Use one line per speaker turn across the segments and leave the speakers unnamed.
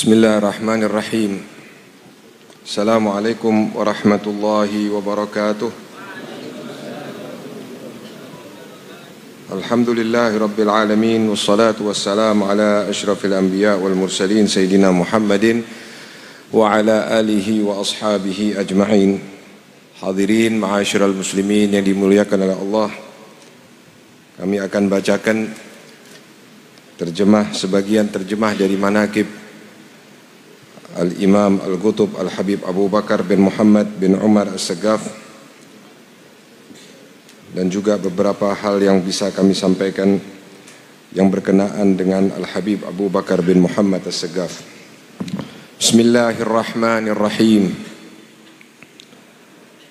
Bismillahirrahmanirrahim. Assalamualaikum warahmatullahi wabarakatuh. Alhamdulillahi rabbil alamin. Wassalatu wassalamu ala ashrafil anbiya wal mursalin Sayyidina Muhammadin wa ala alihi wa ashabihi ajma'in. Hadirin ma'asyiral muslimin yang dimuliakan oleh Allah, kami akan bacakan sebagian terjemah dari manaqib Al-Imam Al-Qutub Al-Habib Abu Bakar bin Muhammad bin Umar As-Saggaf, dan juga beberapa hal yang bisa kami sampaikan yang berkenaan dengan Al-Habib Abu Bakar bin Muhammad As-Saggaf. Bismillahirrahmanirrahim.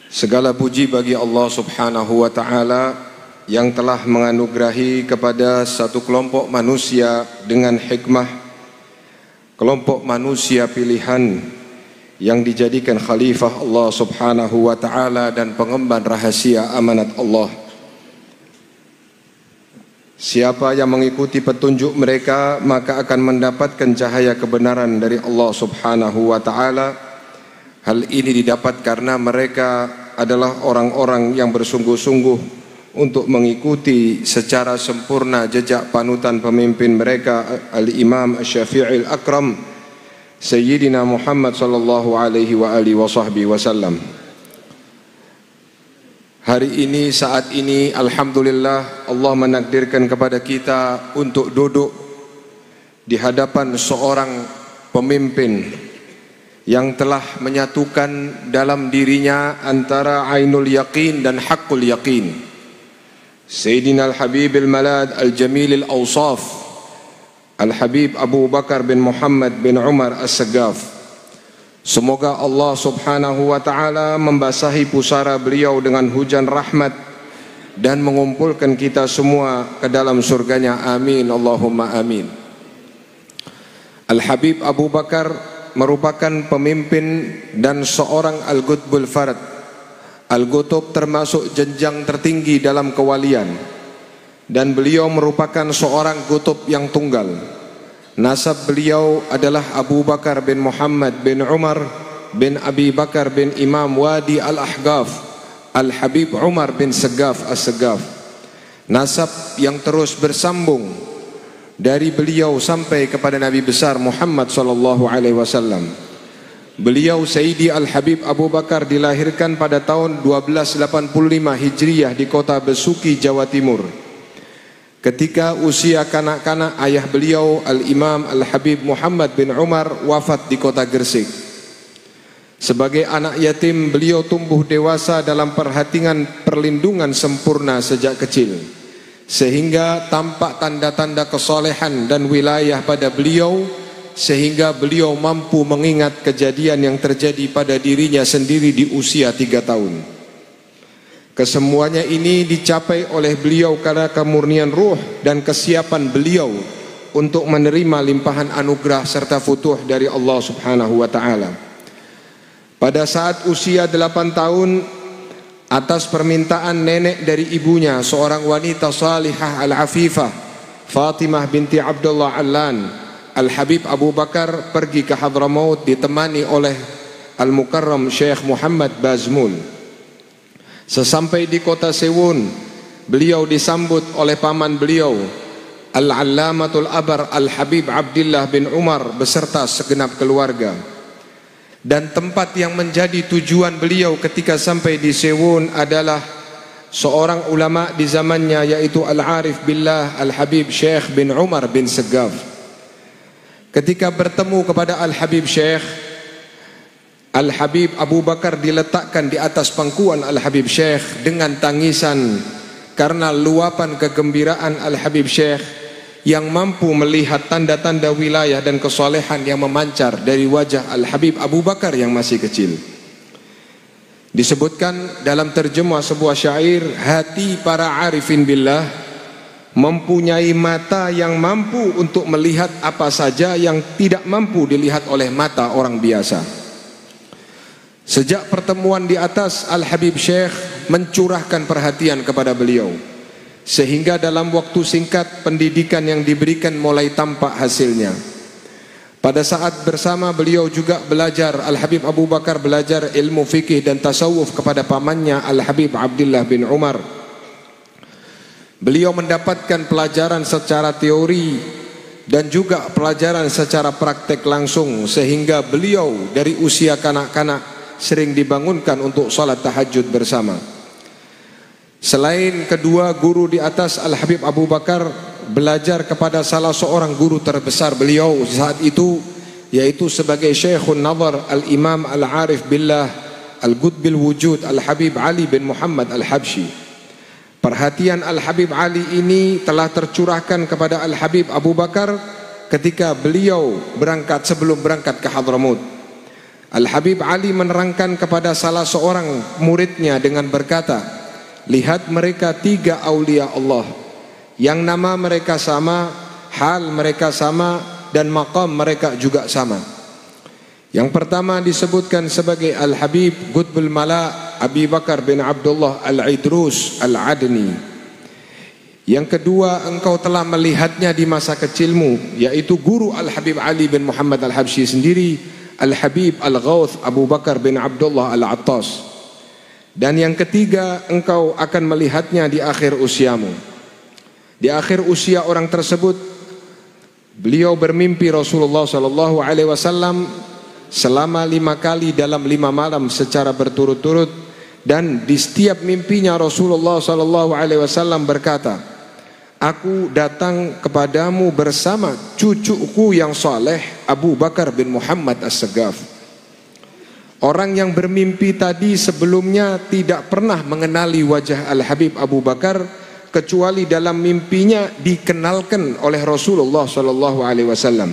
Segala puji bagi Allah Subhanahu wa ta'ala yang telah menganugerahi kepada satu kelompok manusia dengan hikmah, kelompok manusia pilihan yang dijadikan khalifah Allah Subhanahu wa ta'ala dan pengemban rahasia amanat Allah. Siapa yang mengikuti petunjuk mereka maka akan mendapatkan cahaya kebenaran dari Allah Subhanahu wa ta'ala. Hal ini didapat karena mereka adalah orang-orang yang bersungguh-sungguh untuk mengikuti secara sempurna jejak panutan pemimpin mereka, Al-Imam Asy-Syafi'il Akram Sayyidina Muhammad sallallahu alaihi wa alihi wasallam. Hari ini, saat ini, alhamdulillah Allah menakdirkan kepada kita untuk duduk di hadapan seorang pemimpin yang telah menyatukan dalam dirinya antara ainul yaqin dan haqqul yaqin. Sayyidina Al-Habib Al-Malad Al-Jamil Al-Awsaf Al-Habib Abu Bakar bin Muhammad bin Umar As-Saggaf. Semoga Allah Subhanahu wa ta'ala membasahi pusara beliau dengan hujan rahmat dan mengumpulkan kita semua ke dalam surganya. Amin Allahumma amin. Al-Habib Abu Bakar merupakan pemimpin dan seorang Al-Qutbul Farad. Al-Qutub termasuk jenjang tertinggi dalam kewalian, dan beliau merupakan seorang qutub yang tunggal. Nasab beliau adalah Abu Bakar bin Muhammad bin Umar bin Abi Bakar bin Imam Wadi Al-Ahqaf Al-Habib Umar bin Saggaf As-Saggaf. Nasab yang terus bersambung dari beliau sampai kepada Nabi besar Muhammad sallallahu alaihi wasallam. Beliau Sayyidi Al-Habib Abu Bakar dilahirkan pada tahun 1285 Hijriyah di kota Besuki, Jawa Timur. Ketika usia kanak-kanak, ayah beliau Al-Imam Al-Habib Muhammad bin Umar wafat di kota Gresik. Sebagai anak yatim, beliau tumbuh dewasa dalam perlindungan sempurna sejak kecil, sehingga tampak tanda-tanda kesolehan dan wilayah pada beliau, sehingga beliau mampu mengingat kejadian yang terjadi pada dirinya sendiri di usia 3 tahun. Kesemuanya ini dicapai oleh beliau karena kemurnian ruh dan kesiapan beliau untuk menerima limpahan anugerah serta futuh dari Allah Subhanahu wa ta'ala. Pada saat usia 8 tahun, atas permintaan nenek dari ibunya, seorang wanita salihah al-afifah, Fatimah binti Abdullah Allan, Al-Habib Abu Bakar pergi ke Hadramaut ditemani oleh Al-Mukarram Syekh Muhammad Bazmul. Sesampai di kota Sewun, beliau disambut oleh paman beliau, Al-Allamatul Abar Al-Habib Abdullah bin Umar beserta segenap keluarga. Dan tempat yang menjadi tujuan beliau ketika sampai di Sewun adalah seorang ulama di zamannya, yaitu Al-Arif Billah Al-Habib Syekh bin Umar bin Saggaf. Ketika bertemu kepada Al-Habib Syekh, Al-Habib Abu Bakar diletakkan di atas pangkuan Al-Habib Syekh dengan tangisan karena luapan kegembiraan Al-Habib Syekh yang mampu melihat tanda-tanda wilayah dan kesolehan yang memancar dari wajah Al-Habib Abu Bakar yang masih kecil. Disebutkan dalam terjemah sebuah syair, hati para arifin billah mempunyai mata yang mampu untuk melihat apa saja yang tidak mampu dilihat oleh mata orang biasa. Sejak pertemuan di atas, Al-Habib Syekh mencurahkan perhatian kepada beliau, sehingga dalam waktu singkat pendidikan yang diberikan mulai tampak hasilnya. Pada saat bersama beliau juga belajar, Al-Habib Abu Bakar belajar ilmu fikih dan tasawuf kepada pamannya Al-Habib Abdullah bin Umar. Beliau mendapatkan pelajaran secara teori dan juga pelajaran secara praktek langsung, sehingga beliau dari usia kanak-kanak sering dibangunkan untuk salat tahajud bersama. Selain kedua guru di atas, Al-Habib Abu Bakar belajar kepada salah seorang guru terbesar beliau saat itu, yaitu sebagai Syekhun Nazar Al-Imam Al-Arif Billah Al-Qutbil Wujud Al-Habib Ali bin Muhammad Al-Habsyi. Perhatian Al-Habib Ali ini telah tercurahkan kepada Al-Habib Abu Bakar ketika beliau sebelum berangkat ke Hadramut. Al-Habib Ali menerangkan kepada salah seorang muridnya dengan berkata, "Lihat mereka 3 aulia Allah yang nama mereka sama, hal mereka sama, dan maqam mereka juga sama." Yang pertama disebutkan sebagai Al-Habib Qutbul Mala Abi Bakar bin Abdullah Al-Idrus Al-Adni. Yang kedua, engkau telah melihatnya di masa kecilmu, yaitu guru Al-Habib Ali bin Muhammad Al-Habsyi sendiri, Al-Habib Al-Ghawth Abu Bakar bin Abdullah Al-Attas. Dan yang ketiga, engkau akan melihatnya di akhir usiamu. Di akhir usia orang tersebut, beliau bermimpi Rasulullah SAW selama 5 kali dalam 5 malam secara berturut-turut, dan di setiap mimpinya Rasulullah SAW berkata, "Aku datang kepadamu bersama cucuku yang saleh Abu Bakar bin Muhammad As-Saggaf." Orang yang bermimpi tadi sebelumnya tidak pernah mengenali wajah Al-Habib Abu Bakar, kecuali dalam mimpinya dikenalkan oleh Rasulullah SAW.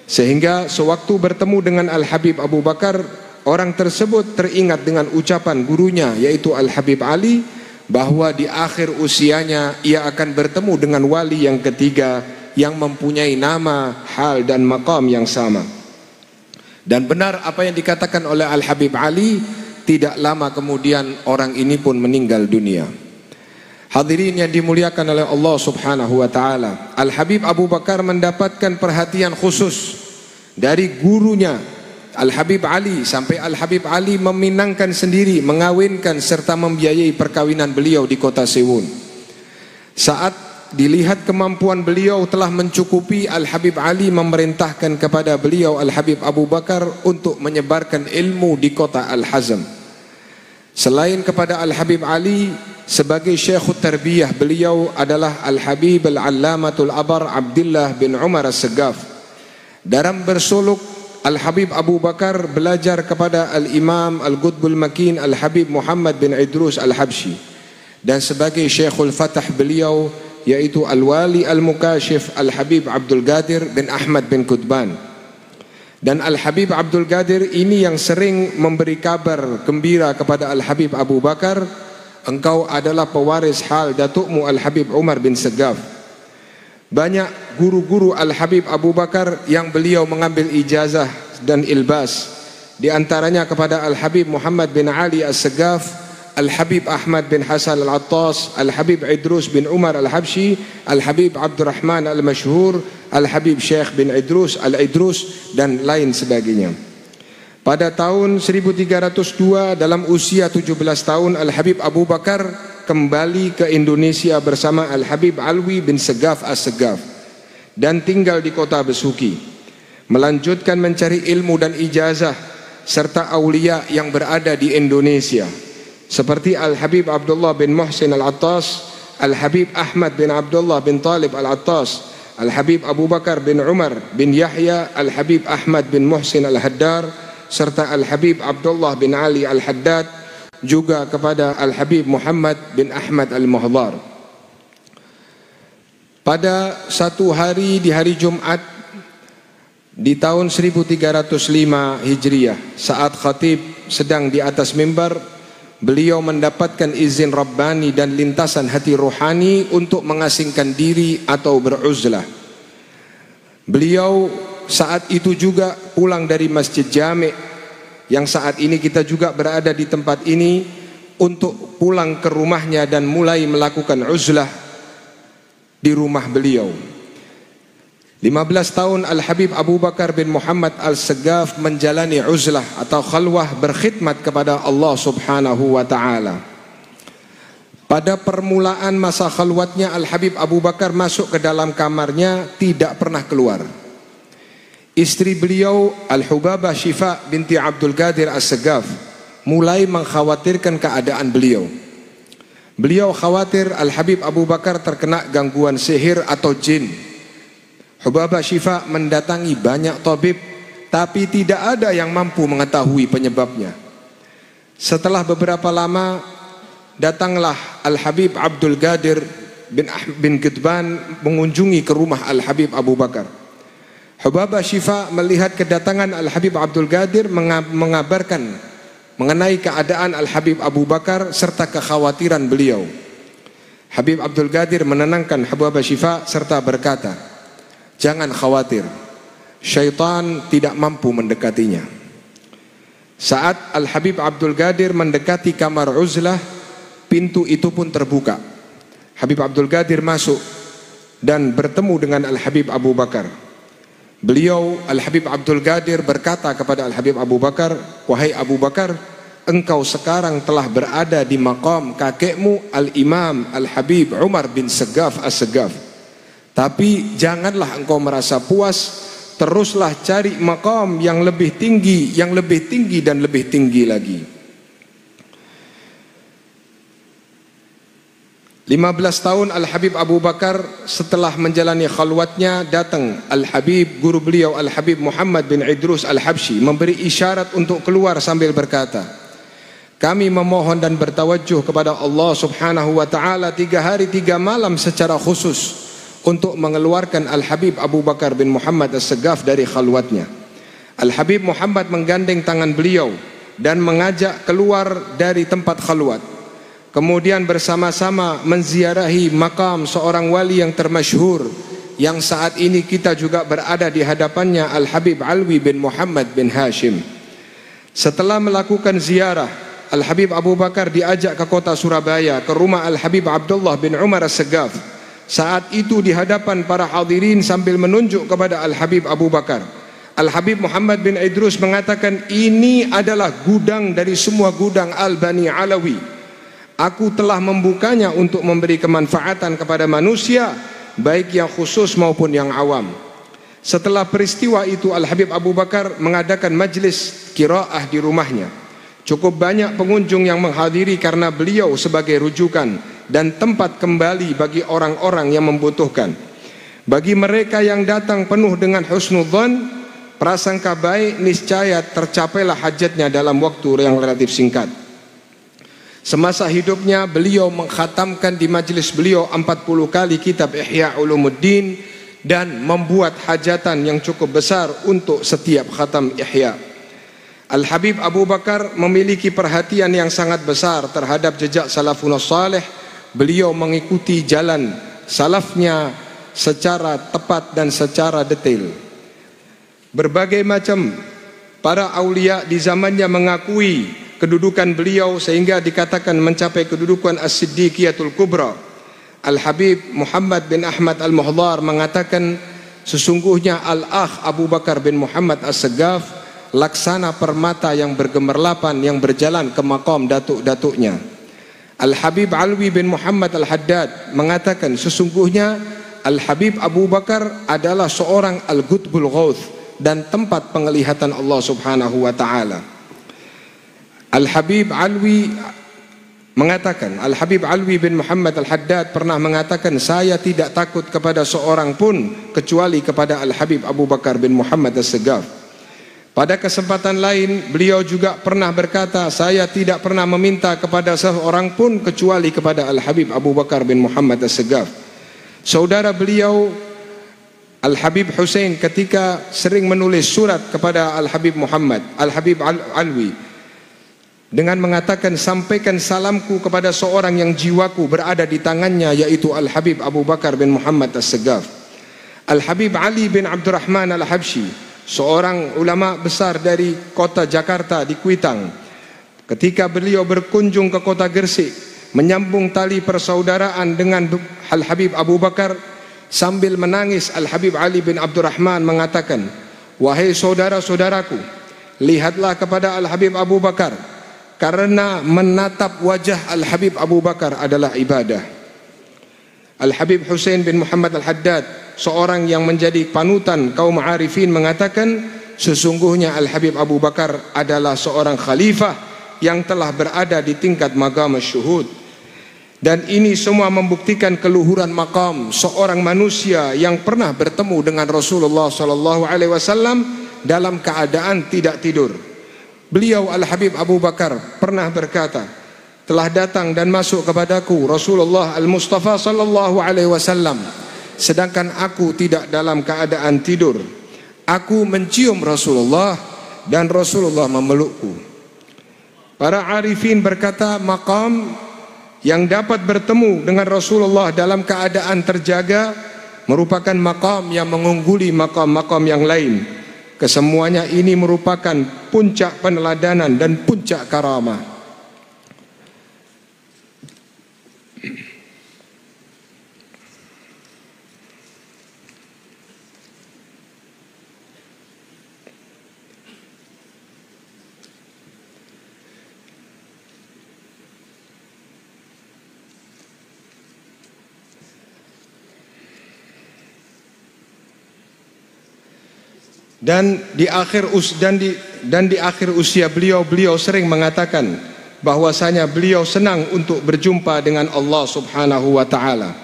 Sehingga sewaktu bertemu dengan Al-Habib Abu Bakar, orang tersebut teringat dengan ucapan gurunya, yaitu Al-Habib Ali, bahwa di akhir usianya ia akan bertemu dengan wali yang ketiga yang mempunyai nama, hal, dan maqam yang sama. Dan benar apa yang dikatakan oleh Al-Habib Ali, tidak lama kemudian orang ini pun meninggal dunia. Hadirin yang dimuliakan oleh Allah Subhanahu wa taala, Al-Habib Abu Bakar mendapatkan perhatian khusus dari gurunya Al-Habib Ali, sampai Al-Habib Ali meminangkan sendiri, mengawinkan serta membiayai perkawinan beliau di kota Sewun. Saat dilihat kemampuan beliau telah mencukupi, Al-Habib Ali memerintahkan kepada beliau Al-Habib Abu Bakar untuk menyebarkan ilmu di kota Al-Hazm. Selain kepada Al-Habib Ali, sebagai Syekhut Tarbiyah beliau adalah Al-Habib Al-Allamatul Abar Abdullah bin Umar As-Saggaf. Dalam bersuluk, Al-Habib Abu Bakar belajar kepada Al-Imam Al-Qutbul Makin Al-Habib Muhammad bin Idrus Al-Habsyi. Dan sebagai Syekhul Fatah beliau, yaitu Al-Wali Al-Mukashif Al-Habib Abdul Qadir bin Ahmad bin Qutban. Dan Al-Habib Abdul Qadir ini yang sering memberi kabar gembira kepada Al-Habib Abu Bakar, "Engkau adalah pewaris hal datukmu Al-Habib Umar bin Saggaf." Banyak guru-guru Al-Habib Abu Bakar yang beliau mengambil ijazah dan ilbas, di antaranya kepada Al-Habib Muhammad bin Ali As-Saggaf, Al-Habib Ahmad bin Hasan Al-Attas, Al-Habib Idrus bin Umar Al-Habsyi, Al-Habib Abdurrahman Al-Mashhur, Al-Habib Syekh bin Idrus Al-Idrus, dan lain sebagainya. Pada tahun 1302, dalam usia 17 tahun, Al-Habib Abu Bakar kembali ke Indonesia bersama Al-Habib Alwi bin Saggaf As-Saggaf dan tinggal di kota Besuki, melanjutkan mencari ilmu dan ijazah serta aulia yang berada di Indonesia, seperti Al-Habib Abdullah bin Muhsin Al-Attas, Al-Habib Ahmad bin Abdullah bin Talib Al-Attas, Al-Habib Abu Bakar bin Umar bin Yahya, Al-Habib Ahmad bin Muhsin Al-Haddar, serta Al-Habib Abdullah bin Ali Al-Haddad, juga kepada Al-Habib Muhammad bin Ahmad Al-Muhdar. Pada satu hari di hari Jumat di tahun 1305 Hijriah, saat khatib sedang di atas mimbar, beliau mendapatkan izin Rabbani dan lintasan hati rohani untuk mengasingkan diri atau beruzlah. Beliau saat itu juga pulang dari Masjid Jami' yang saat ini kita juga berada di tempat ini, untuk pulang ke rumahnya dan mulai melakukan uzlah di rumah beliau. 15 tahun Al-Habib Abu Bakar bin Muhammad Al-Segaf menjalani uzlah atau khalwah berkhidmat kepada Allah Subhanahu wa taala. Pada permulaan masa khalwatnya, Al-Habib Abu Bakar masuk ke dalam kamarnya, tidak pernah keluar. Istri beliau Al-Hubabah Syifa binti Abdul Qadir As-Segaf mulai mengkhawatirkan keadaan beliau. Beliau khawatir Al-Habib Abu Bakar terkena gangguan sihir atau jin. Hubabah Syifa mendatangi banyak tabib, tapi tidak ada yang mampu mengetahui penyebabnya. Setelah beberapa lama, datanglah Al-Habib Abdul Qadir bin Gidban mengunjungi ke rumah Al-Habib Abu Bakar. Hubabah Syifa melihat kedatangan Al-Habib Abdul Qadir, mengabarkan mengenai keadaan Al-Habib Abu Bakar serta kekhawatiran beliau. Habib Abdul Qadir menenangkan Hubabah Syifa serta berkata, "Jangan khawatir, syaitan tidak mampu mendekatinya." Saat Al-Habib Abdul Qadir mendekati kamar uzlah, pintu itu pun terbuka. Habib Abdul Qadir masuk dan bertemu dengan Al-Habib Abu Bakar. Beliau, Al-Habib Abdul Qadir, berkata kepada Al-Habib Abu Bakar, "Wahai Abu Bakar, engkau sekarang telah berada di maqam kakekmu Al-Imam Al-Habib Umar bin Segaf As-Segaf. Tapi janganlah engkau merasa puas, teruslah cari maqam yang lebih tinggi, yang lebih tinggi dan lebih tinggi lagi." 15 tahun Al-Habib Abu Bakar setelah menjalani khalwatnya, datang Al-Habib, guru beliau Al-Habib Muhammad bin Idrus Al-Habsyi, memberi isyarat untuk keluar sambil berkata, "Kami memohon dan bertawajjuh kepada Allah Subhanahu wa taala 3 hari 3 malam secara khusus untuk mengeluarkan Al-Habib Abu Bakar bin Muhammad As-Segaf dari khalwatnya." Al-Habib Muhammad menggandeng tangan beliau dan mengajak keluar dari tempat khalwat. Kemudian bersama-sama menziarahi makam seorang wali yang termasyhur, yang saat ini kita juga berada di hadapannya, Al-Habib Alwi bin Muhammad bin Hashim. Setelah melakukan ziarah, Al-Habib Abu Bakar diajak ke kota Surabaya, ke rumah Al-Habib Abdullah bin Umar As-Segaf. Saat itu di hadapan para hadirin sambil menunjuk kepada Al-Habib Abu Bakar, Al-Habib Muhammad bin Idrus mengatakan, "Ini adalah gudang dari semua gudang Al-Bani Alawi. Aku telah membukanya untuk memberi kemanfaatan kepada manusia, baik yang khusus maupun yang awam." Setelah peristiwa itu, Al-Habib Abu Bakar mengadakan majlis qiraah di rumahnya. Cukup banyak pengunjung yang menghadiri karena beliau sebagai rujukan dan tempat kembali bagi orang-orang yang membutuhkan. Bagi mereka yang datang penuh dengan husnudzan, prasangka baik, niscaya tercapailah hajatnya dalam waktu yang relatif singkat. Semasa hidupnya beliau mengkhatamkan di majlis beliau 40 kali kitab Ihya Ulumuddin dan membuat hajatan yang cukup besar untuk setiap khatam Ihya. Al-Habib Abu Bakar memiliki perhatian yang sangat besar terhadap jejak salafun salih. Beliau mengikuti jalan salafnya secara tepat dan secara detail. Berbagai macam para aulia di zamannya mengakui kedudukan beliau sehingga dikatakan mencapai kedudukan As-Siddiqiyatul Kubra. Al-Habib Muhammad bin Ahmad Al-Muhdar mengatakan, sesungguhnya Al-Akh Abu Bakar bin Muhammad As-Segaf laksana permata yang bergemerlapan yang berjalan ke maqam datuk-datuknya. Al-Habib Alwi bin Muhammad Al-Haddad mengatakan, sesungguhnya Al-Habib Abu Bakar adalah seorang Al-Qutbul Ghauth dan tempat penglihatan Allah Subhanahu wa taala. Al-Habib Alwi mengatakan, Al-Habib Alwi bin Muhammad Al-Haddad pernah mengatakan, "Saya tidak takut kepada seorang pun kecuali kepada Al-Habib Abu Bakar bin Muhammad As-Segaf." Pada kesempatan lain beliau juga pernah berkata, "Saya tidak pernah meminta kepada seorang pun kecuali kepada Al-Habib Abu Bakar bin Muhammad As-Segaf." Saudara beliau Al-Habib Hussein ketika sering menulis surat kepada Al-Habib Muhammad, Al-Habib Alwi, dengan mengatakan, "Sampaikan salamku kepada seorang yang jiwaku berada di tangannya, yaitu Al-Habib Abu Bakar bin Muhammad As-Segaf." Al-Habib Ali bin Abdurrahman Al-Habsyi, seorang ulama besar dari kota Jakarta di Kuitang, ketika beliau berkunjung ke kota Gresik, menyambung tali persaudaraan dengan Al-Habib Abu Bakar, Sambil menangis, Al-Habib Ali bin Abdurrahman mengatakan, "Wahai saudara-saudaraku, lihatlah kepada Al-Habib Abu Bakar, karena menatap wajah Al-Habib Abu Bakar adalah ibadah." Al-Habib Husain bin Muhammad Al-Haddad, seorang yang menjadi panutan kaum arifin, mengatakan, sesungguhnya Al-Habib Abu Bakar adalah seorang khalifah yang telah berada di tingkat maqam syuhud. Dan ini semua membuktikan keluhuran maqam seorang manusia yang pernah bertemu dengan Rasulullah SAW dalam keadaan tidak tidur. Beliau Al-Habib Abu Bakar pernah berkata, "Telah datang dan masuk kepadaku Rasulullah Al-Mustafa SAW, sedangkan aku tidak dalam keadaan tidur. Aku mencium Rasulullah dan Rasulullah memelukku." Para arifin berkata, maqam yang dapat bertemu dengan Rasulullah dalam keadaan terjaga merupakan maqam yang mengungguli maqam-maqam yang lain. Kesemuanya ini merupakan puncak peneladanan dan puncak karamah. Dan di akhir usia beliau sering mengatakan bahwasanya beliau senang untuk berjumpa dengan Allah Subhanahu wa taala.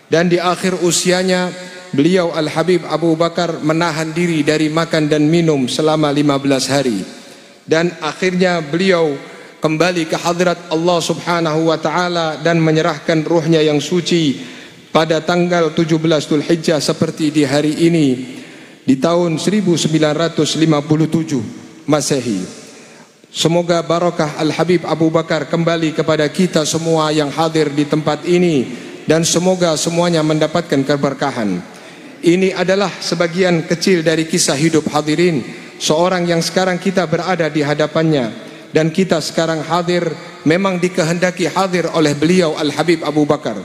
Dan di akhir usianya beliau Al-Habib Abu Bakar menahan diri dari makan dan minum selama 15 hari. Dan akhirnya beliau kembali ke hadrat Allah Subhanahu wa taala dan menyerahkan ruhnya yang suci pada tanggal 17 Dzulhijjah seperti di hari ini, di tahun 1957 Masehi. Semoga barakah Al-Habib Abu Bakar kembali kepada kita semua yang hadir di tempat ini, dan semoga semuanya mendapatkan keberkahan. Ini adalah sebagian kecil dari kisah hidup hadirin, seorang yang sekarang kita berada di hadapannya, dan kita sekarang hadir memang dikehendaki hadir oleh beliau Al-Habib Abu Bakar.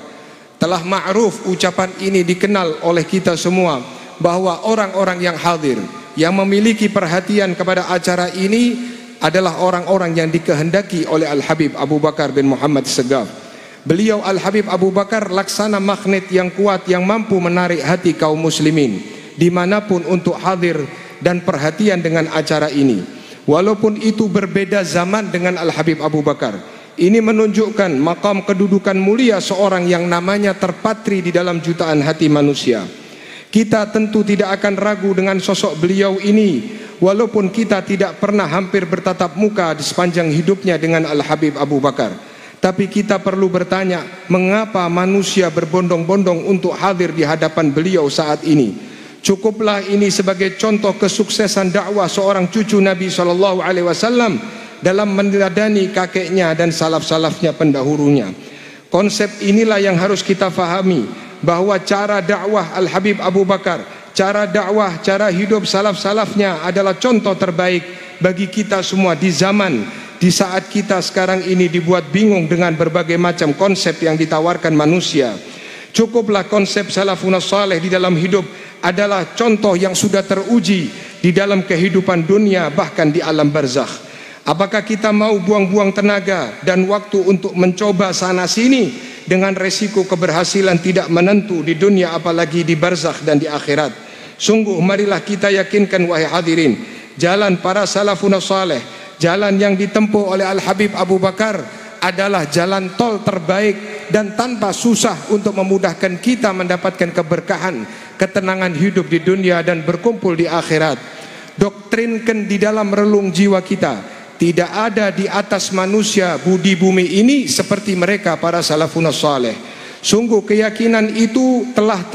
Telah ma'ruf ucapan ini dikenal oleh kita semua, bahwa orang-orang yang hadir, yang memiliki perhatian kepada acara ini adalah orang-orang yang dikehendaki oleh Al-Habib Abu Bakar bin Muhammad Segaf. Beliau Al-Habib Abu Bakar laksana magnet yang kuat yang mampu menarik hati kaum muslimin dimanapun untuk hadir dan perhatian dengan acara ini. Walaupun itu berbeda zaman dengan Al-Habib Abu Bakar, ini menunjukkan maqam kedudukan mulia seorang yang namanya terpatri di dalam jutaan hati manusia. Kita tentu tidak akan ragu dengan sosok beliau ini, walaupun kita tidak pernah hampir bertatap muka di sepanjang hidupnya dengan Al-Habib Abu Bakar. Tapi kita perlu bertanya, mengapa manusia berbondong-bondong untuk hadir di hadapan beliau saat ini? Cukuplah ini sebagai contoh kesuksesan dakwah seorang cucu Nabi SAW dalam meneladani kakeknya dan salaf-salafnya pendahulunya. Konsep inilah yang harus kita fahami, bahwa cara dakwah Al-Habib Abu Bakar, cara dakwah, cara hidup salaf-salafnya adalah contoh terbaik bagi kita semua di zaman, di saat kita sekarang ini dibuat bingung dengan berbagai macam konsep yang ditawarkan manusia. Cukuplah konsep salafun saleh di dalam hidup adalah contoh yang sudah teruji di dalam kehidupan dunia, bahkan di alam barzakh. Apakah kita mau buang-buang tenaga dan waktu untuk mencoba sana sini dengan resiko keberhasilan tidak menentu di dunia, apalagi di barzakh dan di akhirat? Sungguh marilah kita yakinkan, wahai hadirin, jalan para salafun saleh, jalan yang ditempuh oleh Al-Habib Abu Bakar adalah jalan tol terbaik dan tanpa susah untuk memudahkan kita mendapatkan keberkahan, ketenangan hidup di dunia dan berkumpul di akhirat. Doktrinkan di dalam relung jiwa kita, tidak ada di atas manusia budi bumi ini seperti mereka para salafun saleh. Sungguh keyakinan itu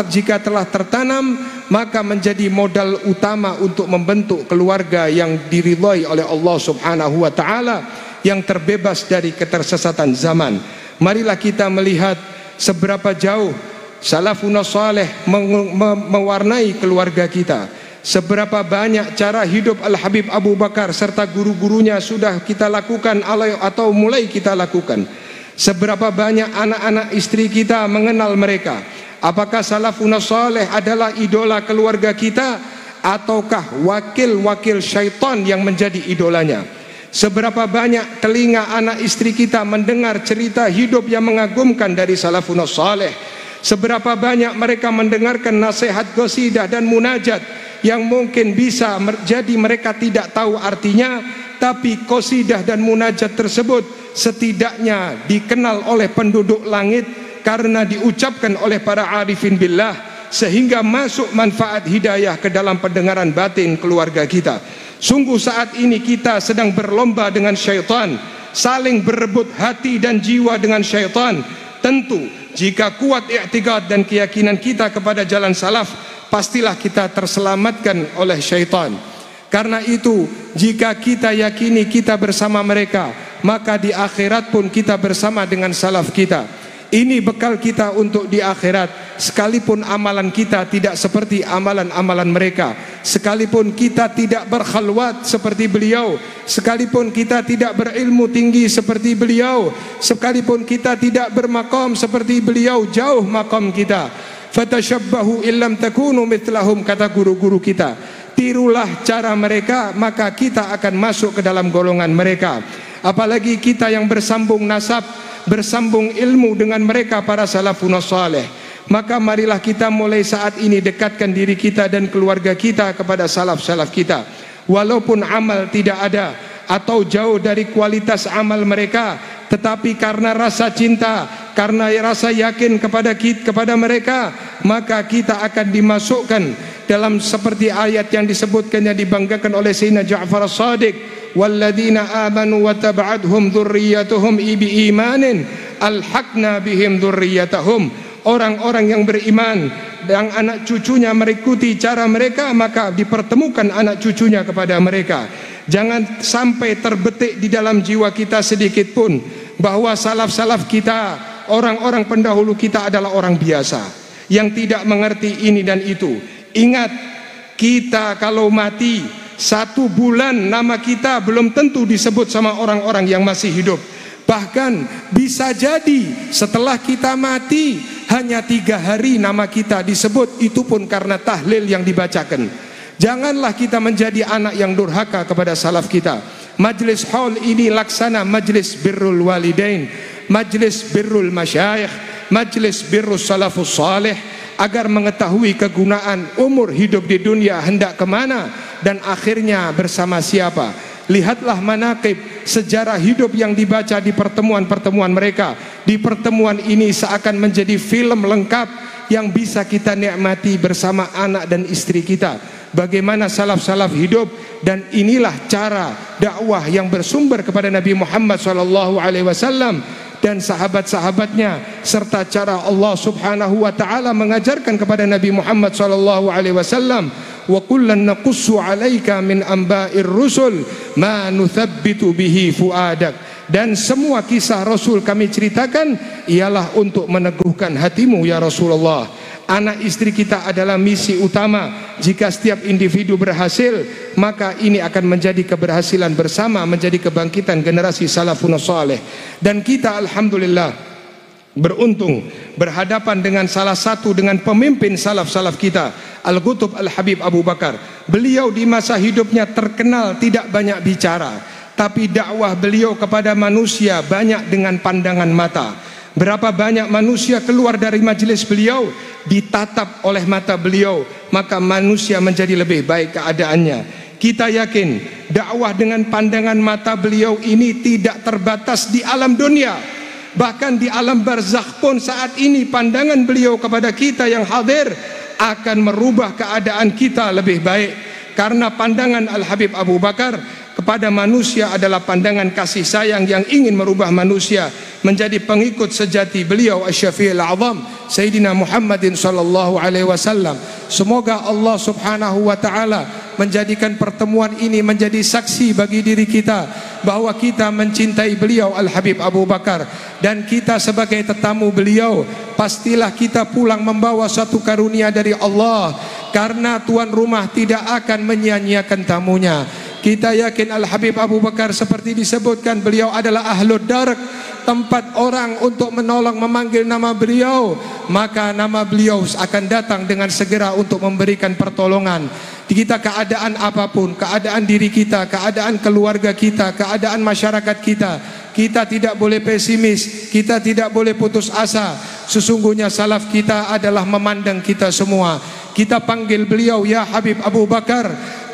jika telah tertanam, maka menjadi modal utama untuk membentuk keluarga yang diridhai oleh Allah Subhanahu wa taala, yang terbebas dari ketersesatan zaman. Marilah kita melihat seberapa jauh salafun saleh mewarnai keluarga kita. Seberapa banyak cara hidup Al-Habib Abu Bakar serta guru-gurunya sudah kita lakukan atau mulai kita lakukan. Seberapa banyak anak-anak istri kita mengenal mereka. Apakah salafun salih adalah idola keluarga kita, ataukah wakil-wakil syaitan yang menjadi idolanya? Seberapa banyak telinga anak istri kita mendengar cerita hidup yang mengagumkan dari salafun salih? Seberapa banyak mereka mendengarkan nasihat qasidah dan munajat yang mungkin bisa jadi mereka tidak tahu artinya, tapi qasidah dan munajat tersebut setidaknya dikenal oleh penduduk langit karena diucapkan oleh para arifin billah, sehingga masuk manfaat hidayah ke dalam pendengaran batin keluarga kita. Sungguh saat ini kita sedang berlomba dengan syaitan, saling berebut hati dan jiwa dengan syaitan. Tentu jika kuat i'tiqad dan keyakinan kita kepada jalan salaf, pastilah kita terselamatkan oleh syaitan. Karena itu, jika kita yakini kita bersama mereka, maka di akhirat pun kita bersama dengan salaf kita. Ini bekal kita untuk di akhirat. Sekalipun amalan kita tidak seperti amalan-amalan mereka, sekalipun kita tidak berkhalwat seperti beliau, sekalipun kita tidak berilmu tinggi seperti beliau, sekalipun kita tidak bermaqam seperti beliau, jauh maqam kita. Fatashabbahu illam takunu mithlahum, kata guru-guru kita. Tirulah cara mereka, maka kita akan masuk ke dalam golongan mereka. Apalagi kita yang bersambung nasab, bersambung ilmu dengan mereka para salafun salih. Maka marilah kita mulai saat ini dekatkan diri kita dan keluarga kita kepada salaf-salaf kita. Walaupun amal tidak ada atau jauh dari kualitas amal mereka, tetapi karena rasa cinta, karena rasa yakin kepada mereka, maka kita akan dimasukkan dalam seperti ayat yang disebutkan, yang dibanggakan oleh Sayyidina Ja'far as-Sadiq, walladzina amanu wa tab'adhum dzurriyyatuhum biimanin alhaqna bihim dzurriyyatahum. Orang-orang yang beriman dan anak cucunya mengikuti cara mereka, maka dipertemukan anak cucunya kepada mereka. Jangan sampai terbetik di dalam jiwa kita sedikit pun bahwa salaf-salaf kita, orang-orang pendahulu kita adalah orang biasa yang tidak mengerti ini dan itu. Ingat, kita kalau mati 1 bulan nama kita belum tentu disebut sama orang-orang yang masih hidup. Bahkan bisa jadi setelah kita mati hanya 3 hari nama kita disebut, itu pun karena tahlil yang dibacakan. Janganlah kita menjadi anak yang durhaka kepada salaf kita. Majlis haul ini laksana majlis birrul walidain, majlis birrul masyayikh, majlis birrus salafus salih, agar mengetahui kegunaan umur hidup di dunia hendak kemana dan akhirnya bersama siapa. Lihatlah manaqib sejarah hidup yang dibaca di pertemuan-pertemuan mereka. Di pertemuan ini seakan menjadi film lengkap yang bisa kita nikmati bersama anak dan istri kita. Bagaimana salaf-salaf hidup, dan inilah cara dakwah yang bersumber kepada Nabi Muhammad SAW dan sahabat-sahabatnya, serta cara Allah Subhanahu wa taala mengajarkan kepada Nabi Muhammad SAW. Wa kullan naqussu 'alaika min amba'ir rusul ma nuthabbitu bihi fuadak. Dan semua kisah Rasul kami ceritakan ialah untuk meneguhkan hatimu ya Rasulullah. Anak istri kita adalah misi utama. Jika setiap individu berhasil, maka ini akan menjadi keberhasilan bersama, menjadi kebangkitan generasi salafun salih. Dan kita alhamdulillah beruntung berhadapan dengan salah satu dengan pemimpin salaf-salaf kita, Al-Qutub Al-Habib Abu Bakar. Beliau di masa hidupnya terkenal tidak banyak bicara, tapi dakwah beliau kepada manusia banyak dengan pandangan mata. Berapa banyak manusia keluar dari majelis beliau, ditatap oleh mata beliau, maka manusia menjadi lebih baik keadaannya. Kita yakin dakwah dengan pandangan mata beliau ini tidak terbatas di alam dunia, bahkan di alam barzakh pun saat ini pandangan beliau kepada kita yang hadir akan merubah keadaan kita lebih baik. Karena pandangan Al-Habib Abu Bakar kepada manusia adalah pandangan kasih sayang yang ingin merubah manusia menjadi pengikut sejati beliau Asy-Syafi'il A'zam Sayyidina Muhammadin sallallahu alaihi wasallam. Semoga Allah Subhanahu wa taala menjadikan pertemuan ini menjadi saksi bagi diri kita bahwa kita mencintai beliau Al-Habib Abu Bakar, dan kita sebagai tetamu beliau pastilah kita pulang membawa satu karunia dari Allah, karena tuan rumah tidak akan menyia-nyiakan tamunya. Kita yakin Al-Habib Abu Bakar seperti disebutkan, beliau adalah ahlud darq, tempat orang untuk menolong memanggil nama beliau, maka nama beliau akan datang dengan segera untuk memberikan pertolongan. Kita keadaan apapun, keadaan diri kita, keadaan keluarga kita, keadaan masyarakat kita, kita tidak boleh pesimis, kita tidak boleh putus asa. Sesungguhnya salaf kita adalah memandang kita semua. Kita panggil beliau, ya Habib Abu Bakar,